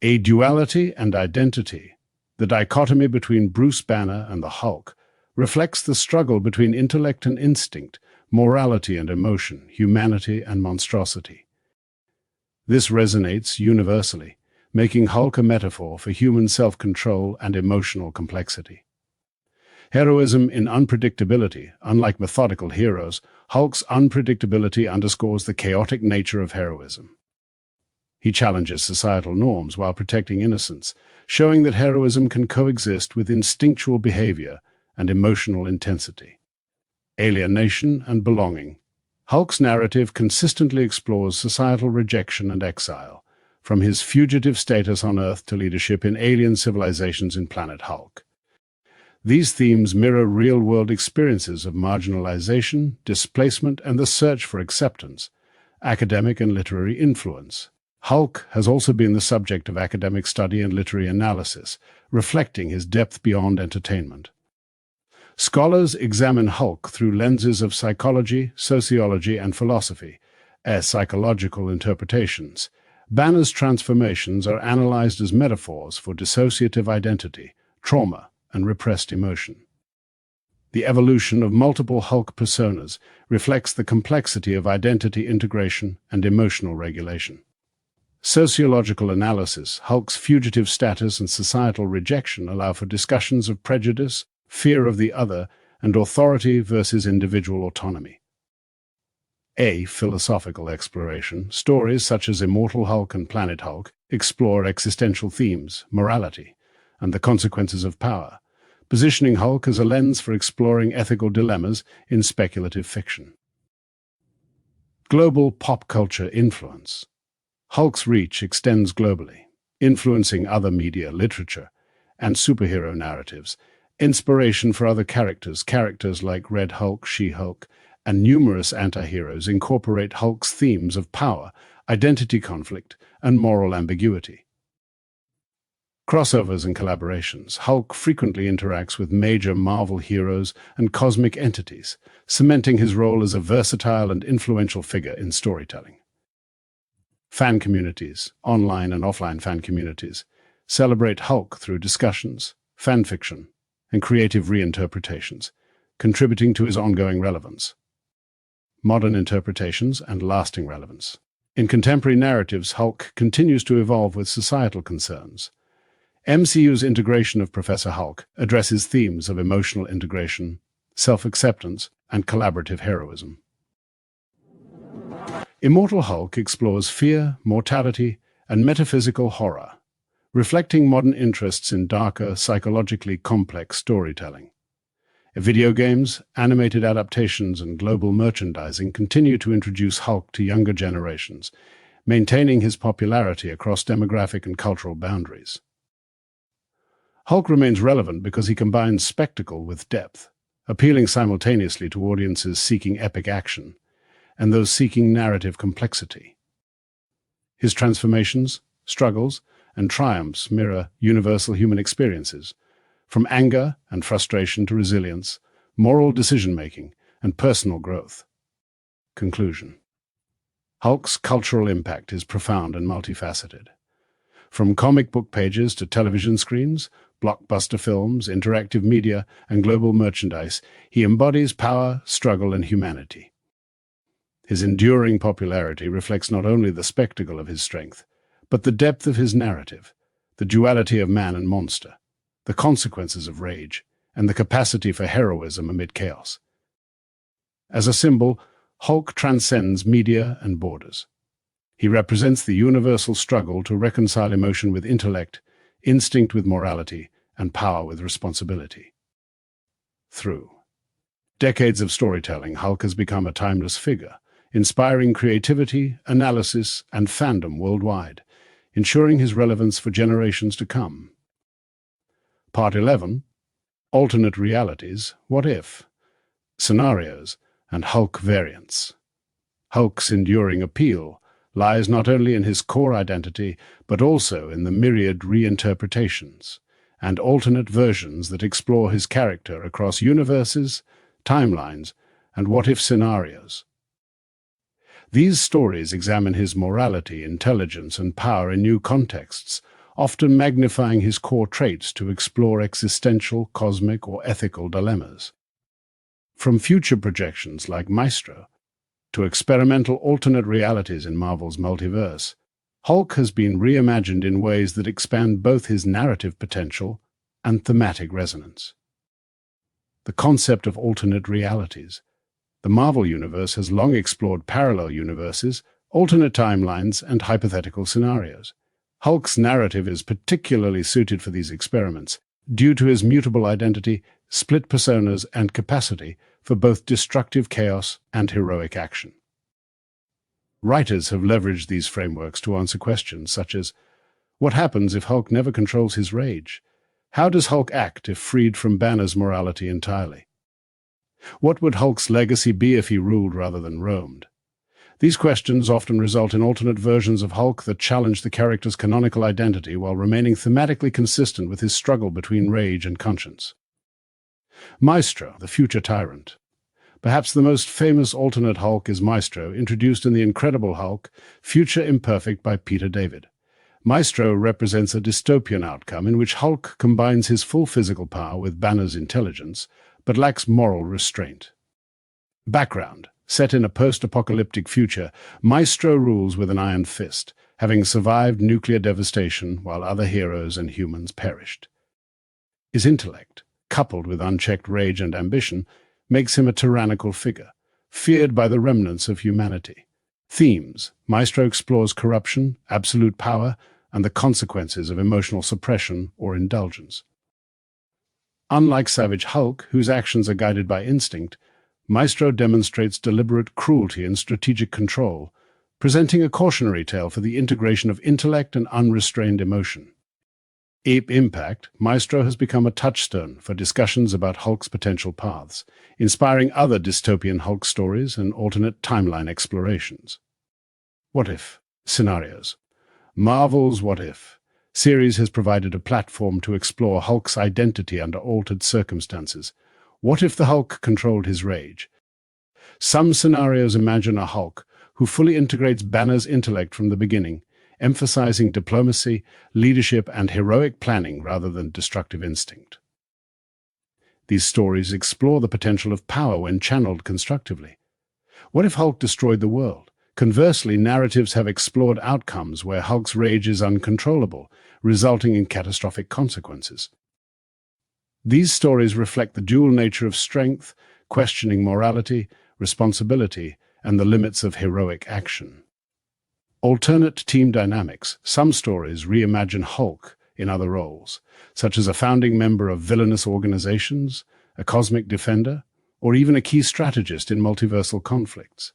Duality and identity. The dichotomy between Bruce Banner and the Hulk reflects the struggle between intellect and instinct, morality and emotion, humanity and monstrosity. This resonates universally, making Hulk a metaphor for human self-control and emotional complexity. Heroism in unpredictability. Unlike methodical heroes, Hulk's unpredictability underscores the chaotic nature of heroism. He challenges societal norms while protecting innocence, showing that heroism can coexist with instinctual behavior and emotional intensity. Alienation and belonging. Hulk's narrative consistently explores societal rejection and exile, from his fugitive status on Earth to leadership in alien civilizations in Planet Hulk. These themes mirror real-world experiences of marginalization, displacement, and the search for acceptance. Academic and literary influence. Hulk has also been the subject of academic study and literary analysis, reflecting his depth beyond entertainment. Scholars examine Hulk through lenses of psychology, sociology, and philosophy, as psychological interpretations. Banner's transformations are analyzed as metaphors for dissociative identity, trauma, and repressed emotion. The evolution of multiple Hulk personas reflects the complexity of identity integration and emotional regulation. Sociological analysis. Hulk's fugitive status and societal rejection allow for discussions of prejudice, fear of the other, and authority versus individual autonomy. Philosophical exploration. Stories such as Immortal Hulk and Planet Hulk explore existential themes, morality, and the consequences of power, positioning Hulk as a lens for exploring ethical dilemmas in speculative fiction. Global pop culture influence. Hulk's reach extends globally, influencing other media, literature, and superhero narratives. Inspiration for other characters like Red Hulk, She-Hulk, and numerous anti-heroes incorporate Hulk's themes of power, identity conflict, and moral ambiguity. Crossovers and collaborations. Hulk frequently interacts with major Marvel heroes and cosmic entities, cementing his role as a versatile and influential figure in storytelling. Fan communities, online and offline fan communities, celebrate Hulk through discussions, fan fiction, and creative reinterpretations, contributing to his ongoing relevance. Modern interpretations and lasting relevance. In contemporary narratives, Hulk continues to evolve with societal concerns. MCU's integration of Professor Hulk addresses themes of emotional integration, self-acceptance, and collaborative heroism. Immortal Hulk explores fear, mortality, and metaphysical horror, reflecting modern interests in darker, psychologically complex storytelling. Video games, animated adaptations, and global merchandising continue to introduce Hulk to younger generations, maintaining his popularity across demographic and cultural boundaries. Hulk remains relevant because he combines spectacle with depth, appealing simultaneously to audiences seeking epic action and those seeking narrative complexity. His transformations, struggles, and triumphs mirror universal human experiences, from anger and frustration to resilience, moral decision-making, and personal growth. Conclusion. Hulk's cultural impact is profound and multifaceted. From comic book pages to television screens, blockbuster films, interactive media, and global merchandise, he embodies power, struggle, and humanity. His enduring popularity reflects not only the spectacle of his strength, but the depth of his narrative, the duality of man and monster, the consequences of rage, and the capacity for heroism amid chaos. As a symbol, Hulk transcends media and borders. He represents the universal struggle to reconcile emotion with intellect, instinct with morality, and power with responsibility. Through decades of storytelling, Hulk has become a timeless figure, inspiring creativity, analysis, and fandom worldwide, ensuring his relevance for generations to come. Part 11. Alternate realities, what if? Scenarios, and Hulk variants. Hulk's enduring appeal lies not only in his core identity, but also in the myriad reinterpretations and alternate versions that explore his character across universes, timelines, and what-if scenarios. These stories examine his morality, intelligence, and power in new contexts, often magnifying his core traits to explore existential, cosmic, or ethical dilemmas. From future projections like Maestro to experimental alternate realities in Marvel's multiverse, Hulk has been reimagined in ways that expand both his narrative potential and thematic resonance. The concept of alternate realities. The Marvel Universe has long explored parallel universes, alternate timelines, and hypothetical scenarios. Hulk's narrative is particularly suited for these experiments, due to his mutable identity, split personas, and capacity for both destructive chaos and heroic action. Writers have leveraged these frameworks to answer questions such as, what happens if Hulk never controls his rage? How does Hulk act if freed from Banner's morality entirely? What would Hulk's legacy be if he ruled rather than roamed? These questions often result in alternate versions of Hulk that challenge the character's canonical identity while remaining thematically consistent with his struggle between rage and conscience. Maestro, the future tyrant. Perhaps the most famous alternate Hulk is Maestro, introduced in The Incredible Hulk, Future Imperfect by Peter David. Maestro represents a dystopian outcome in which Hulk combines his full physical power with Banner's intelligence, but lacks moral restraint. Background. Set in a post-apocalyptic future, Maestro rules with an iron fist, having survived nuclear devastation while other heroes and humans perished. His intellect, coupled with unchecked rage and ambition, makes him a tyrannical figure, feared by the remnants of humanity. Themes. Maestro explores corruption, absolute power, and the consequences of emotional suppression or indulgence. Unlike Savage Hulk, whose actions are guided by instinct, Maestro demonstrates deliberate cruelty and strategic control, presenting a cautionary tale for the integration of intellect and unrestrained emotion. Ape Impact, Maestro has become a touchstone for discussions about Hulk's potential paths, inspiring other dystopian Hulk stories and alternate timeline explorations. What if? Scenarios. Marvel's What If Series has provided a platform to explore Hulk's identity under altered circumstances. What if the Hulk controlled his rage? Some scenarios imagine a Hulk who fully integrates Banner's intellect from the beginning, emphasizing diplomacy, leadership, and heroic planning rather than destructive instinct. These stories explore the potential of power when channeled constructively. What if Hulk destroyed the world? Conversely, narratives have explored outcomes where Hulk's rage is uncontrollable, resulting in catastrophic consequences. These stories reflect the dual nature of strength, questioning morality, responsibility, and the limits of heroic action. Alternate team dynamics. Some stories reimagine Hulk in other roles, such as a founding member of villainous organizations, a cosmic defender, or even a key strategist in multiversal conflicts.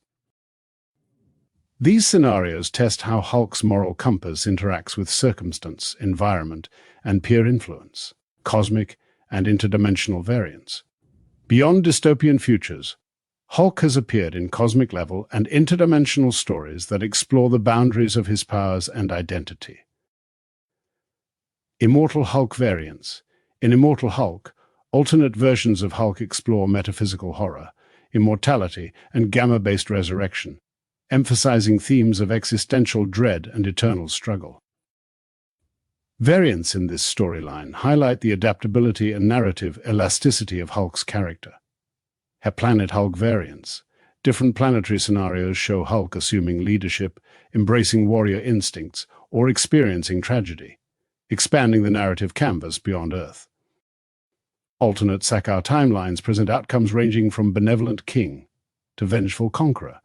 These scenarios test how Hulk's moral compass interacts with circumstance, environment, and peer influence, cosmic and interdimensional variants. Beyond dystopian futures, Hulk has appeared in cosmic-level and interdimensional stories that explore the boundaries of his powers and identity. Immortal Hulk variants. In Immortal Hulk, alternate versions of Hulk explore metaphysical horror, immortality, and gamma-based resurrection, emphasizing themes of existential dread and eternal struggle. Variants in this storyline highlight the adaptability and narrative elasticity of Hulk's character. Planet Hulk variants. Different planetary scenarios show Hulk assuming leadership, embracing warrior instincts, or experiencing tragedy, expanding the narrative canvas beyond Earth. Alternate Sakaar timelines present outcomes ranging from benevolent king to vengeful conqueror,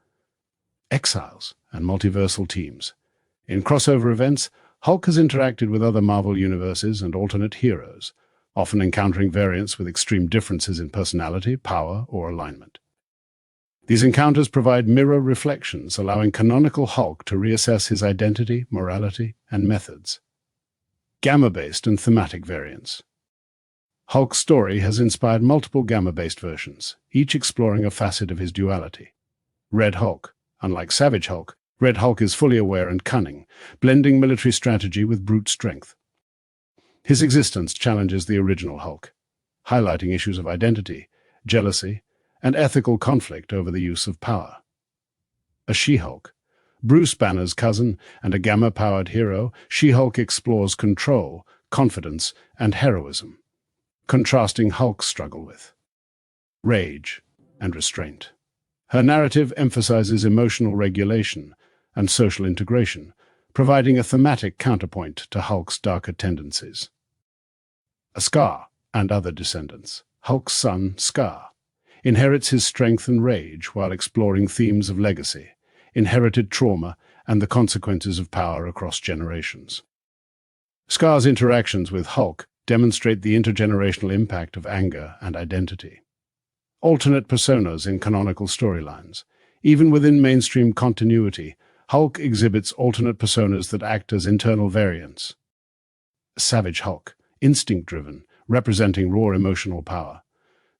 exiles, and multiversal teams. In crossover events, Hulk has interacted with other Marvel universes and alternate heroes, often encountering variants with extreme differences in personality, power, or alignment. These encounters provide mirror reflections, allowing canonical Hulk to reassess his identity, morality, and methods. Gamma-based and thematic variants. Hulk's story has inspired multiple gamma-based versions, each exploring a facet of his duality. Red Hulk. Unlike Savage Hulk, Red Hulk is fully aware and cunning, blending military strategy with brute strength. His existence challenges the original Hulk, highlighting issues of identity, jealousy, and ethical conflict over the use of power. A She-Hulk. Bruce Banner's cousin and a gamma-powered hero, She-Hulk explores control, confidence, and heroism, contrasting Hulk's struggle with rage and restraint. Her narrative emphasizes emotional regulation and social integration, providing a thematic counterpoint to Hulk's darker tendencies. Skaar and other descendants. Hulk's son, Skaar, inherits his strength and rage while exploring themes of legacy, inherited trauma, and the consequences of power across generations. Skaar's interactions with Hulk demonstrate the intergenerational impact of anger and identity. Alternate personas in canonical storylines. Even within mainstream continuity, Hulk exhibits alternate personas that act as internal variants. Savage Hulk, instinct-driven, representing raw emotional power.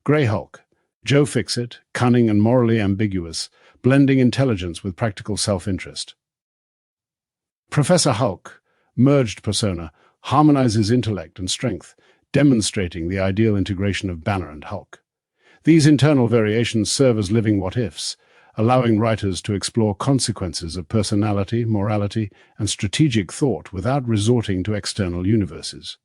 Grey Hulk, Joe Fixit, cunning and morally ambiguous, blending intelligence with practical self-interest. Professor Hulk, merged persona, harmonizes intellect and strength, demonstrating the ideal integration of Banner and Hulk. These internal variations serve as living what-ifs, allowing writers to explore consequences of personality, morality, and strategic thought without resorting to external universes.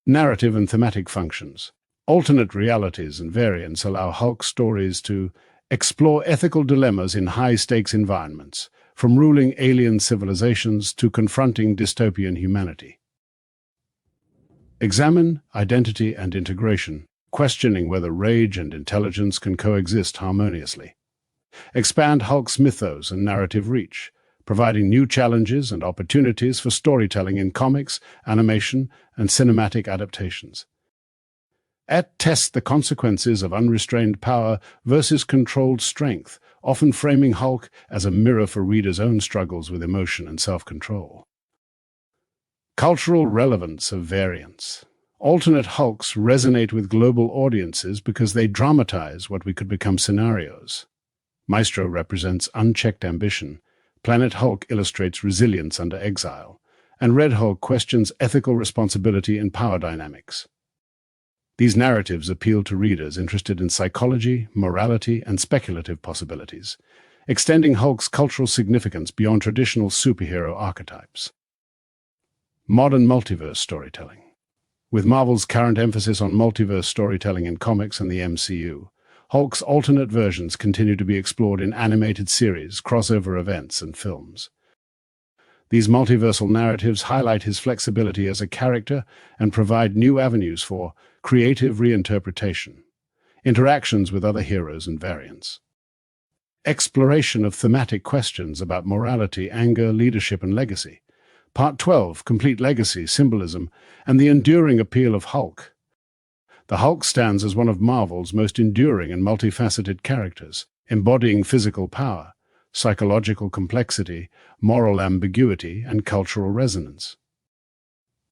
Narrative and thematic functions. Alternate realities and variants allow Hulk stories to explore ethical dilemmas in high-stakes environments, from ruling alien civilizations to confronting dystopian humanity. Examine identity and integration, questioning whether rage and intelligence can coexist harmoniously. Expand Hulk's mythos and narrative reach, providing new challenges and opportunities for storytelling in comics, animation, and cinematic adaptations. Test the consequences of unrestrained power versus controlled strength, often framing Hulk as a mirror for readers' own struggles with emotion and self-control. Cultural relevance of variants. Alternate Hulks resonate with global audiences because they dramatize what we could become scenarios. Maestro represents unchecked ambition, Planet Hulk illustrates resilience under exile, and Red Hulk questions ethical responsibility and power dynamics. These narratives appeal to readers interested in psychology, morality, and speculative possibilities, extending Hulk's cultural significance beyond traditional superhero archetypes. Modern multiverse storytelling. With Marvel's current emphasis on multiverse storytelling in comics and the MCU, Hulk's alternate versions continue to be explored in animated series, crossover events, and films. These multiversal narratives highlight his flexibility as a character and provide new avenues for creative reinterpretation, interactions with other heroes and variants. Exploration of thematic questions about morality, anger, leadership, and legacy. Part 12, Complete Legacy, Symbolism, and the Enduring Appeal of Hulk. The Hulk stands as one of Marvel's most enduring and multifaceted characters, embodying physical power, psychological complexity, moral ambiguity, and cultural resonance.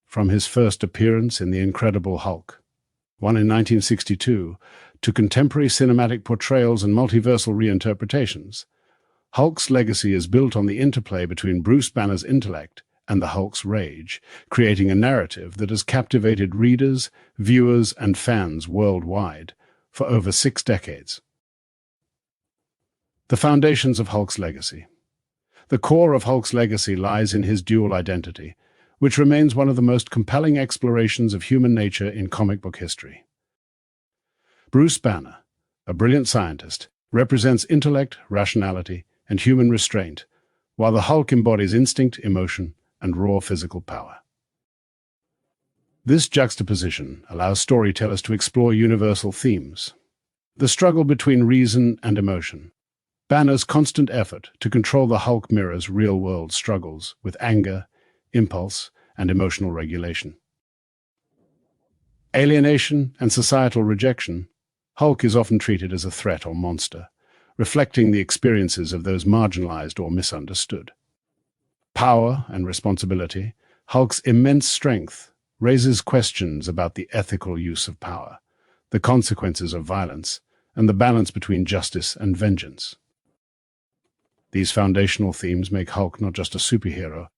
From his first appearance in The Incredible Hulk, one in 1962, to contemporary cinematic portrayals and multiversal reinterpretations, Hulk's legacy is built on the interplay between Bruce Banner's intellect and the Hulk's rage, creating a narrative that has captivated readers, viewers, and fans worldwide for over 6 decades. The foundations of Hulk's legacy. The core of Hulk's legacy lies in his dual identity, which remains one of the most compelling explorations of human nature in comic book history. Bruce Banner, a brilliant scientist, represents intellect, rationality, and human restraint, while the Hulk embodies instinct, emotion, and raw physical power. This juxtaposition allows storytellers to explore universal themes. The struggle between reason and emotion. Banner's constant effort to control the Hulk mirrors real-world struggles with anger, impulse, and emotional regulation. Alienation and societal rejection. Hulk is often treated as a threat or monster, reflecting the experiences of those marginalized or misunderstood. Power and responsibility. Hulk's immense strength raises questions about the ethical use of power, the consequences of violence, and the balance between justice and vengeance. These foundational themes make Hulk not just a superhero,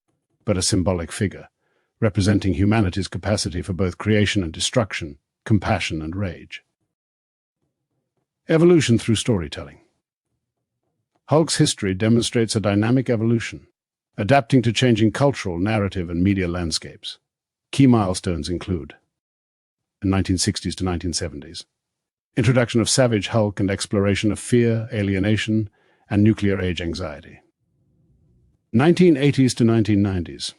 but a symbolic figure, representing humanity's capacity for both creation and destruction, compassion and rage. Evolution through storytelling. Hulk's history demonstrates a dynamic evolution, adapting to changing cultural, narrative, and media landscapes. Key milestones include the 1960s to 1970s, introduction of Savage Hulk and exploration of fear, alienation, and nuclear age anxiety. 1980s to 1990s,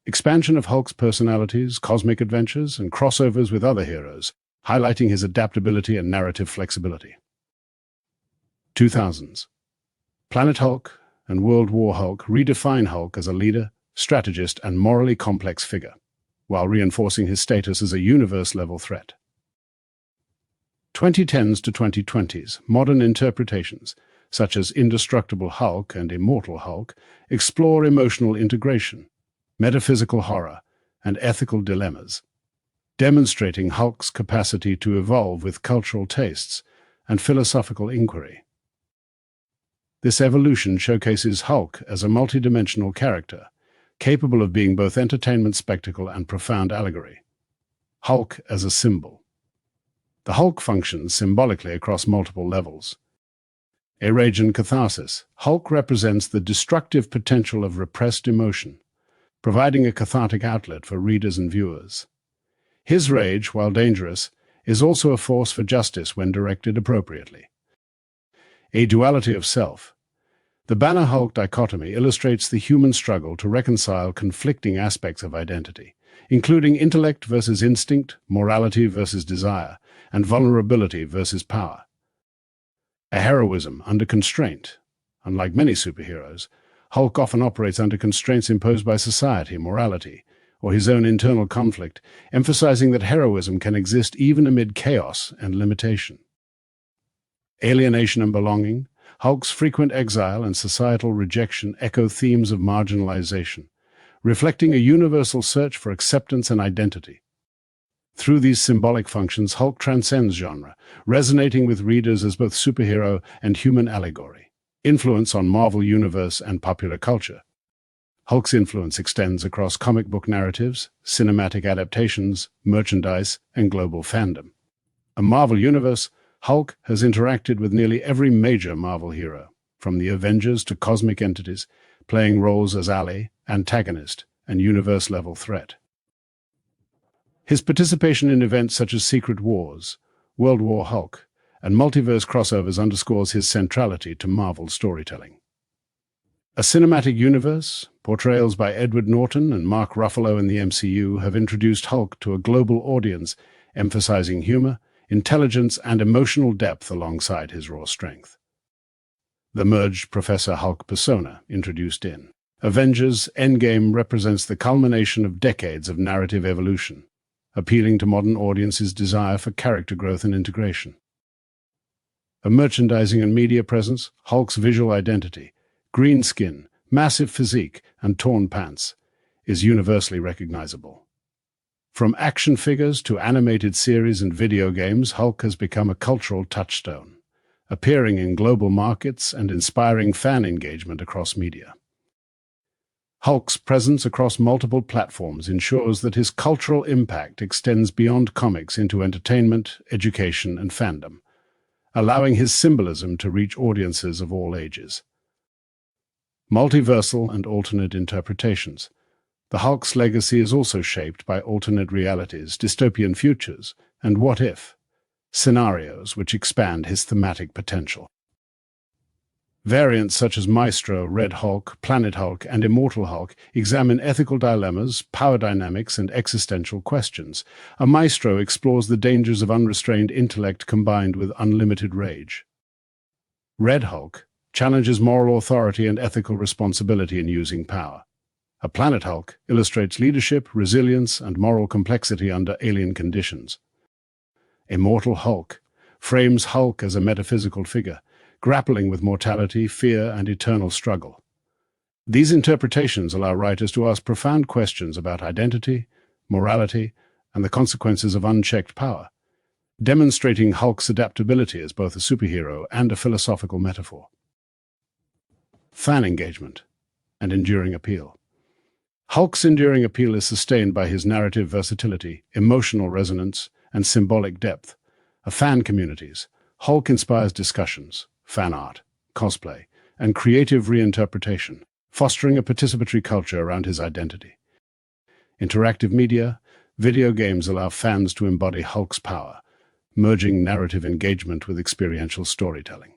expansion of Hulk's personalities, cosmic adventures, and crossovers with other heroes, highlighting his adaptability and narrative flexibility. 2000s, Planet Hulk and World War Hulk redefine Hulk as a leader, strategist, and morally complex figure, while reinforcing his status as a universe-level threat. 2010s to 2020s, modern interpretations, such as Indestructible Hulk and Immortal Hulk, explore emotional integration, metaphysical horror, and ethical dilemmas, demonstrating Hulk's capacity to evolve with cultural tastes and philosophical inquiry. This evolution showcases Hulk as a multidimensional character, capable of being both entertainment spectacle and profound allegory. Hulk as a symbol. The Hulk functions symbolically across multiple levels. A rage and catharsis. Hulk represents the destructive potential of repressed emotion, providing a cathartic outlet for readers and viewers. His rage, while dangerous, is also a force for justice when directed appropriately. A duality of self. The Banner-Hulk dichotomy illustrates the human struggle to reconcile conflicting aspects of identity, including intellect versus instinct, morality versus desire, and vulnerability versus power. A heroism under constraint. Unlike many superheroes, Hulk often operates under constraints imposed by society, morality, or his own internal conflict, emphasizing that heroism can exist even amid chaos and limitation. Alienation and belonging. Hulk's frequent exile and societal rejection echo themes of marginalization, reflecting a universal search for acceptance and identity. Through these symbolic functions, Hulk transcends genre, resonating with readers as both superhero and human allegory. Influence on Marvel Universe and popular culture. Hulk's influence extends across comic book narratives, cinematic adaptations, merchandise, and global fandom. A Marvel Universe, Hulk has interacted with nearly every major Marvel hero, from the Avengers to cosmic entities, playing roles as ally, antagonist, and universe-level threat. His participation in events such as Secret Wars, World War Hulk, and multiverse crossovers underscores his centrality to Marvel storytelling. A cinematic universe, portrayals by Edward Norton and Mark Ruffalo in the MCU have introduced Hulk to a global audience, emphasizing humor, intelligence, and emotional depth alongside his raw strength. The merged Professor Hulk persona, introduced in Avengers Endgame, represents the culmination of decades of narrative evolution, appealing to modern audiences' desire for character growth and integration. A merchandising and media presence, Hulk's visual identity, green skin, massive physique, and torn pants, is universally recognizable. From action figures to animated series and video games, Hulk has become a cultural touchstone, appearing in global markets and inspiring fan engagement across media. Hulk's presence across multiple platforms ensures that his cultural impact extends beyond comics into entertainment, education, and fandom, allowing his symbolism to reach audiences of all ages. Multiversal and alternate interpretations. The Hulk's legacy is also shaped by alternate realities, dystopian futures, and what-if scenarios which expand his thematic potential. Variants such as Maestro, Red Hulk, Planet Hulk, and Immortal Hulk examine ethical dilemmas, power dynamics, and existential questions. A Maestro explores the dangers of unrestrained intellect combined with unlimited rage. Red Hulk challenges moral authority and ethical responsibility in using power. A Planet Hulk illustrates leadership, resilience, and moral complexity under alien conditions. Immortal Hulk frames Hulk as a metaphysical figure, grappling with mortality, fear, and eternal struggle. These interpretations allow writers to ask profound questions about identity, morality, and the consequences of unchecked power, demonstrating Hulk's adaptability as both a superhero and a philosophical metaphor. Fan engagement and enduring appeal. Hulk's enduring appeal is sustained by his narrative versatility, emotional resonance, and symbolic depth. Fan communities, Hulk inspires discussions, fan art, cosplay, and creative reinterpretation, fostering a participatory culture around his identity. Interactive media, video games allow fans to embody Hulk's power, merging narrative engagement with experiential storytelling.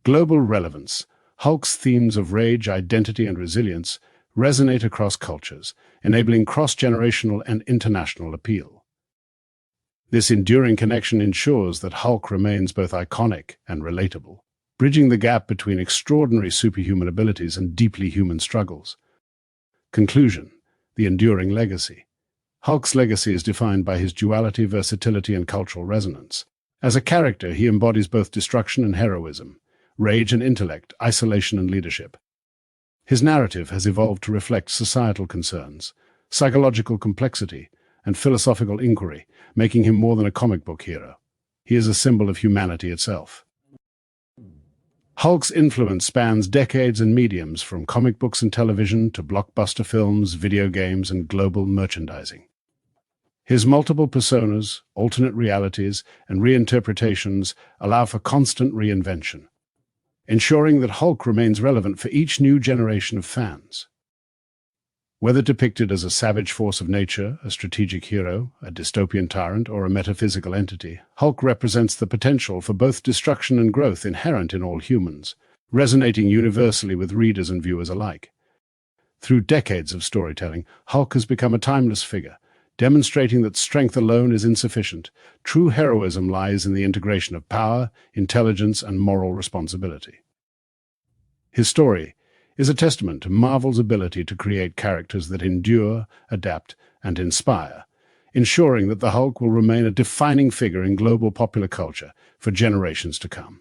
Global relevance. Hulk's themes of rage, identity, and resilience resonate across cultures, enabling cross-generational and international appeal. This enduring connection ensures that Hulk remains both iconic and relatable, bridging the gap between extraordinary superhuman abilities and deeply human struggles. Conclusion: the enduring legacy. Hulk's legacy is defined by his duality, versatility, and cultural resonance. As a character, he embodies both destruction and heroism, rage and intellect, isolation and leadership. His narrative has evolved to reflect societal concerns, psychological complexity, and philosophical inquiry, making him more than a comic book hero. He is a symbol of humanity itself. Hulk's influence spans decades and mediums, from comic books and television to blockbuster films, video games, and global merchandising. His multiple personas, alternate realities, and reinterpretations allow for constant reinvention, ensuring that Hulk remains relevant for each new generation of fans. Whether depicted as a savage force of nature, a strategic hero, a dystopian tyrant, or a metaphysical entity, Hulk represents the potential for both destruction and growth inherent in all humans, resonating universally with readers and viewers alike. Through decades of storytelling, Hulk has become a timeless figure, demonstrating that strength alone is insufficient. True heroism lies in the integration of power, intelligence, and moral responsibility. His story is a testament to Marvel's ability to create characters that endure, adapt, and inspire, ensuring that the Hulk will remain a defining figure in global popular culture for generations to come.